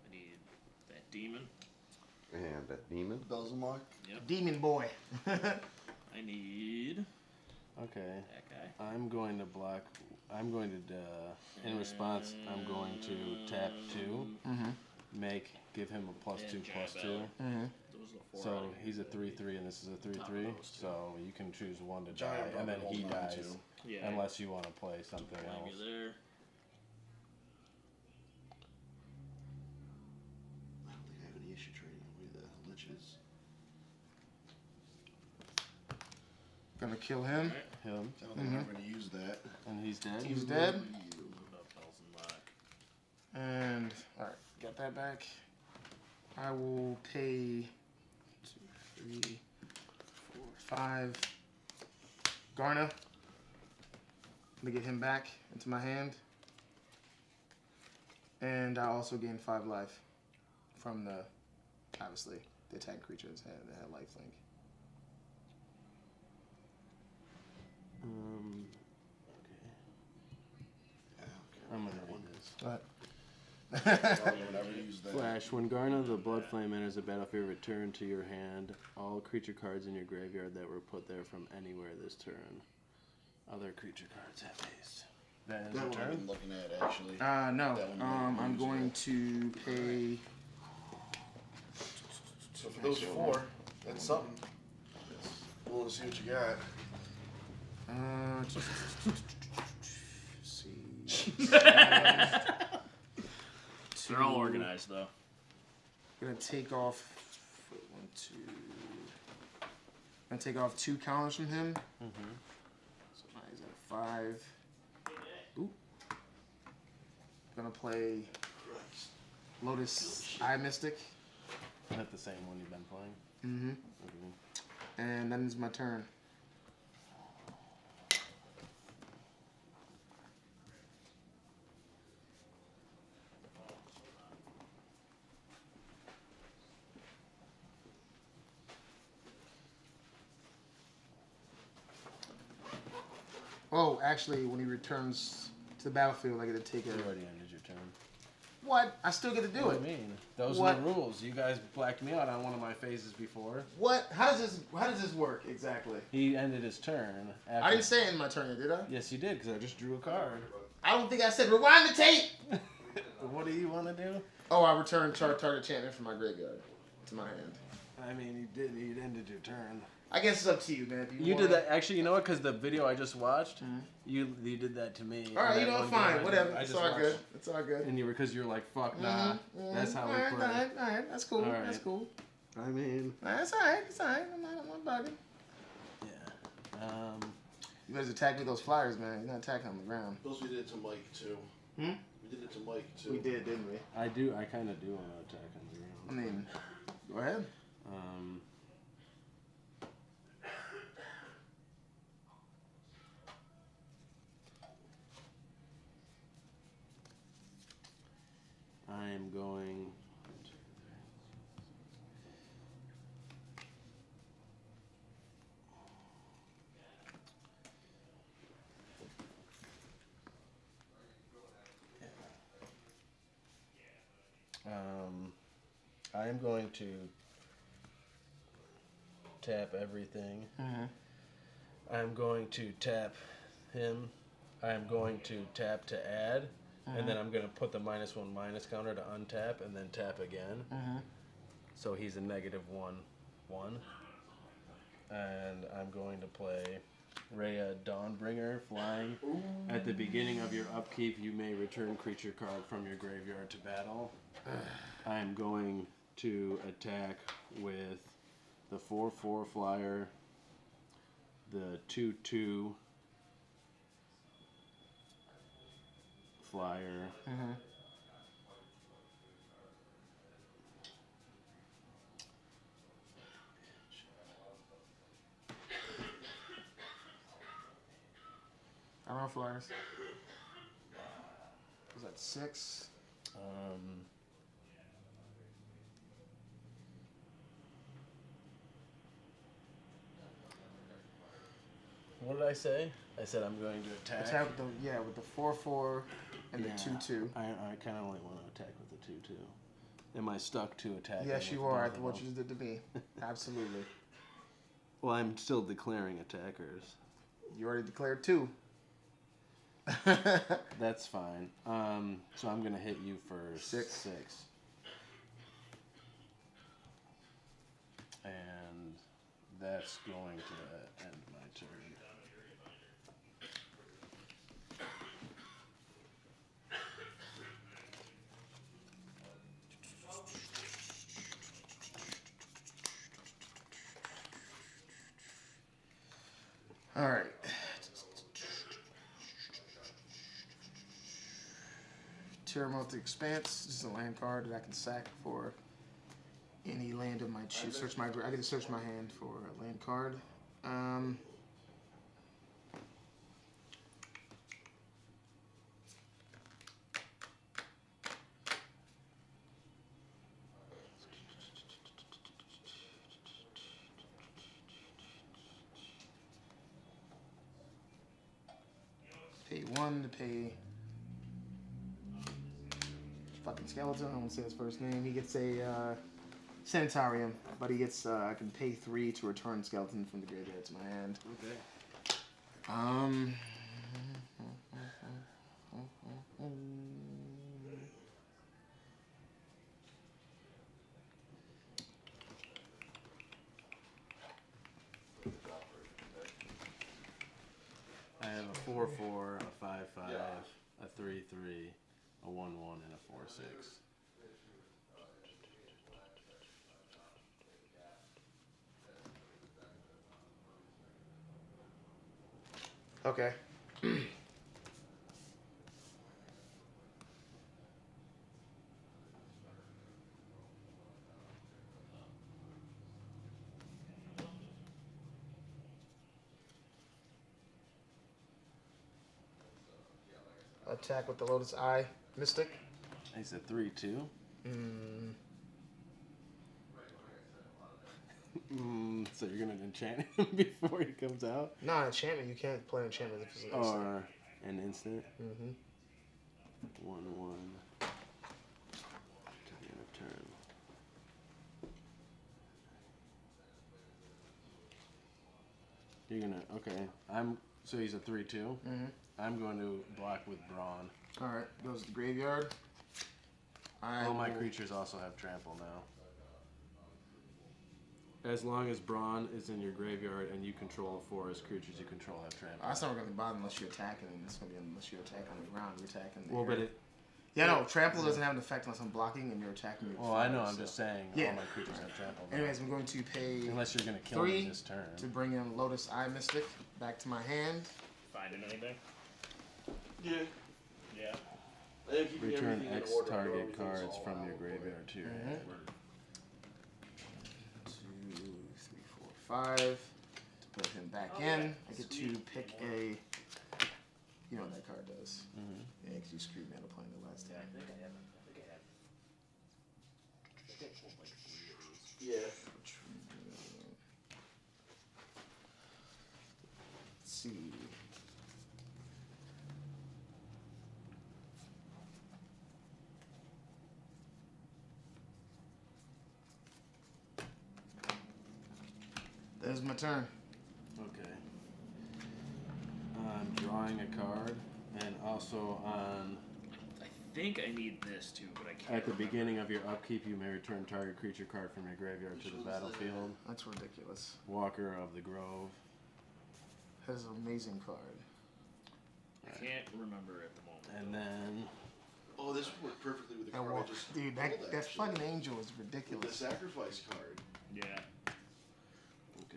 I need that demon. And that demon. Belzemark. Yep. Demon boy. I need Okay. that guy. I'm going to block. I'm going to. In response, I'm going to tap 2. Mm-hmm. Give him a +2/+2. Mm-hmm. Those are the 4. So he's a 3/3, and this is a 3/3. Top of those two. So you can choose one to die, Giant and then Brother he holding on dies, to. Yeah. unless you want to play something Play me else. there. I don't think I have any issue trading away the liches. Gonna kill him. Alright. Him, I don't think I'm going to use that. and he's dead. He's dead. What up, Belzenbach? And alright, got that back. I will pay 2, 3, 4, 5. Garna. To get him back into my hand. And I also gain 5 life from the, obviously, the attack creatures that had lifelink. Okay. Yeah, I'm gonna read this. But I would never use that. Flash. When Garna the Blood Flame enters the battlefield, return to your hand all creature cards in your graveyard that were put there from anywhere this turn. Other creature cards have haste. That is That a one I've turn. been looking at, actually. no. That one might be I'm going usable. to pay. So for those 4, that's something. We'll see what you got. See. They're all organized though. Gonna take off 1, 2. Gonna take off 2 counters from him. So now he's at a 5. Ooh. Gonna play Lotus Eye Mystic. Is that the same one you've been playing? Mm-hmm. Okay. And then it's my turn. Oh, actually, when he returns to the battlefield, I get to take You a... already ended your turn. What? I still get to do What it. do you mean? Those What? are the rules. You guys blacked me out on one of my phases before. What? How does this work exactly? He ended his turn. After... I didn't say it in my turn yet, did I? Yes, you did, because I just drew a card. I don't think I said rewind the tape. What do you want to do? Oh, I return target champion from my graveyard to my hand. I mean, you did. You ended your turn. I guess it's up to you, man. If You wanna... did that. Actually, you know what? Because the video I just watched, you did that to me. All right, And you that know, one fine, game I whatever. did- I It's just all watched. good. It's all good. And you were because you're like, fuck, nah. That's how we all right, play. All right, that's cool. All right. That's cool. I mean, That's all right. It's all right. I'm not bugging. yeah. You guys attack with those flyers, man. You're not attacking on the ground. Those we did it to Mike, too. Hmm? We did it to Mike, too. We did, didn't we? I do. I kind of do want to attack on the I ground. mean, go ahead. I'm going. I am going to tap everything. I'm going to tap him. I'm going to tap to add. And then I'm going to put the -1/- counter to untap and then tap again. So he's a -1/1. And I'm going to play Rhea Dawnbringer, flying. Ooh. At the beginning of your upkeep, you may return creature card from your graveyard to battle. I'm going to attack with the 4/4 flyer, the 2/2 flyer, I don't know flyers. Was that 6? What did I say? I said I'm going to attack. Attack with the 4/4 and the 2/2. I kind of only want to attack with the 2/2. Am I stuck to attacking? Yes, you with are. both After of what them? you did to me. Absolutely. Well, I'm still declaring attackers. You already declared 2. That's fine. So I'm gonna hit you for 6. And that's going to end my turn. All right. Terramorphic Expanse. This is a land card that I can sack for any land of my choose. I get to search my hand for a land card. Pay 1 to pay fucking skeleton. I won't say his first name. He gets a sanitarium, but he gets I can pay 3 to return skeleton from the graveyard to my hand. Okay. I have a 4/4, a 5/5, a 3/3, a 1/1, and a 4/6. Okay. Attack with the Lotus Eye Mystic. He's a 3/2. So you're gonna enchant him before he comes out, No, enchantment. You can't play enchantment if it's an instant. or an instant. 1/1. To the end of turn. You're gonna so he's a 3/2. I'm going to block with Brawn. All right, goes to the graveyard. All my creatures also have trample now. As long as Brawn is in your graveyard and you control a forest, creatures you control have trample. That's not going to bother unless you're attacking. It's going to be unless you attack on the ground. You're attacking. The Well, air. but it. Yeah, no, trample doesn't have an effect unless I'm blocking and you're attacking me. with Well, I know. fire, I'm so- just saying. Yeah. All my creatures have trample. Now. Anyways, I'm going to pay Unless you're gonna kill 3 me this turn. to bring in Lotus Eye Mystic back to my hand. Finding anything? Yeah. Yeah. I think keeping Return everything in X order, target everything's cards all from out, your but- graveyard to your hand. 2, 3, 4, 5. To put him back in. I get to pick a. You know what that card does. Yeah, because you screwed me out of playing the last time. Yeah. Let's see. is my turn. Okay. I'm drawing a card, and also on I think I need this too, but I can't. at the remember. beginning of your upkeep, you may return target creature card from your graveyard to the battlefield. That's ridiculous. Walker of the Grove. That is an amazing card. I can't remember at the moment. And then Oh, this would work perfectly with the card. I just Dude, pulled, that actually. fucking angel is With the ridiculous. sacrifice card. Yeah. okay.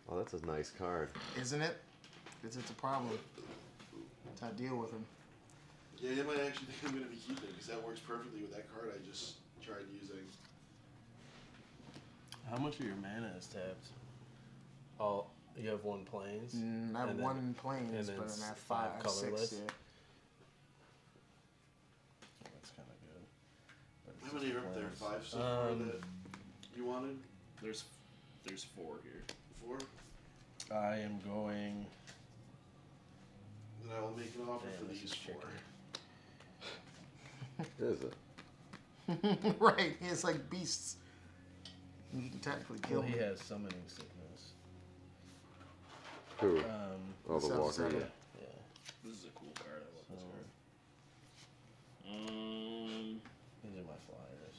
Oh, that's a nice card. Isn't it? It's a problem. That's how I deal with him. Yeah, you might actually think I'm going to be keeping because that works perfectly with that card I just tried using. How much of your mana is tapped? All you have one planes. I have And then- one planes, and then but I have five five, colorless? 6, yeah. That's kind of good. But it's How many are up there? planes. 5 so far that you wanted? There's 4 here. 4? I am going. Then I will make an offer Man, for this these is 4. tricky. Is it? Right, it's like beasts. You can technically kill Well, he them. has summoning sickness. Who? Oh, the Sounds Walker. sad. Yeah. Yeah. This is a cool card. I love this So- card. These are my flyers.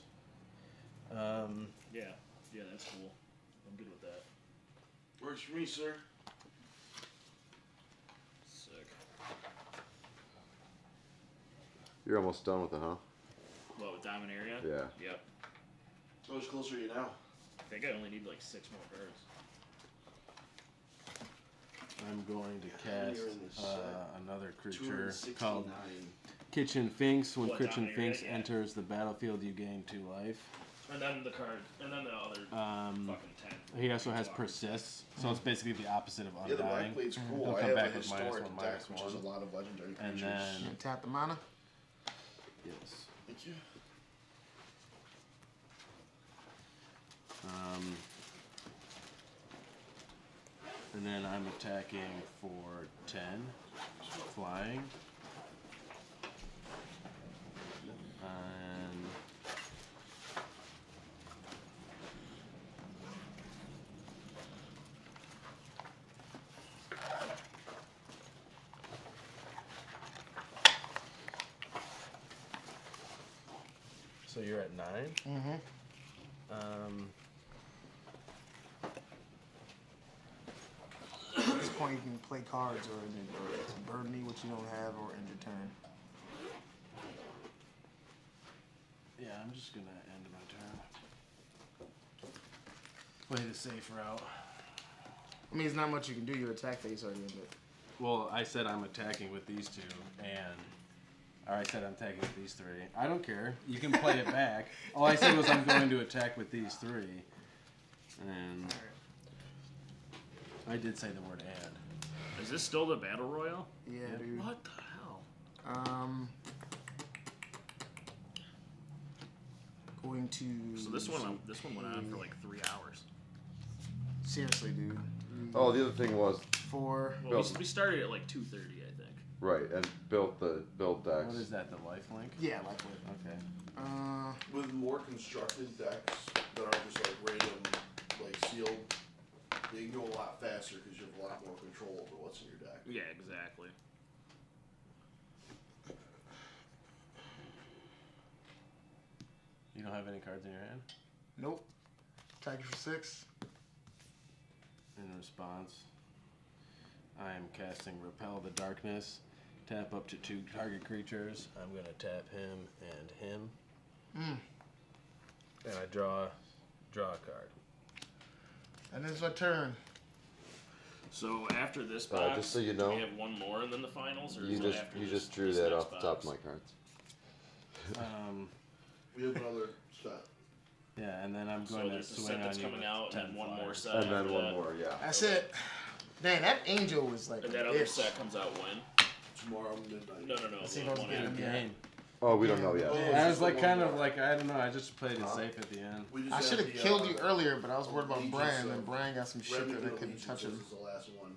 Yeah, that's cool. I'm good with that. Works for me, sir. Sick. You're almost done with it, huh? What, with Diamond Area? Yeah. Yep. How much closer are you now? I think I only need like 6 more cards. I'm going to How many cast are in this set? another creature 269. called Kitchen Finks. When What, Kitchen Dominator, Finks yeah. enters the battlefield, you gain 2 life. And then the card, and then the other fucking 10. He also has Persists, so it's basically the opposite of Yeah, the Black Undying. Blade's cool. He'll I come have back a with historic -1, deck, which has a -1. lot of legendary And creatures. then, You tap the mana. yes. Thank you. And then I'm attacking for 10, flying. And so you're at 9. Mm-hmm. At this point, you can play cards or burn me, which you don't have, or end your turn. Yeah, I'm just gonna end my turn. Play the safe route. I mean, there's not much you can do. Your attack phase already ended. Well, I said I'm attacking with these 2, or I said I'm attacking with these 3. I don't care. You can play it back. All I said was I'm going to attack with these 3. And I did say the word "and." Is this still the Battle Royale? Yeah, Yeah. dude. What the hell? Going to. So this one went on for like 3 hours. Seriously, dude. Oh, the other thing was 4. Well, we started at like 2:30, I think. right, and built decks. What is that? The life link? Yeah, like what? Okay. With more constructed decks that aren't just like random, like sealed, you can go a lot faster because you have a lot more control over what's in your deck. Yeah, exactly. You don't have any cards in your hand? Nope. Attack you for 6. In response, I am casting Repel the Darkness. Tap up to 2 target creatures. I'm gonna tap him and him. And I draw a card. And it's my turn. So after this box, just so you know, we have one more and then the finals, or You is it just after you this, just drew this that next off the top of box? my cards. We have another set. Yeah, and then I'm So going to there's a swing set on that's you coming with out, 10 and then one more flyers. set. And after then one that. more, yeah. That's it. Man, that angel was like And a that other bitch. set comes out when? Tomorrow midnight. No. Let's see The if I one was getting after. Yeah. Game. Oh, we don't know yet. Oh, I it's was just like the kind one of more. like I don't know. I just played it safe at the end. We just I should have the, killed you earlier, but I was worried about Allegiance Brian, and of Brian got some shit that I Remnant couldn't Allegiance touch him. is the last one.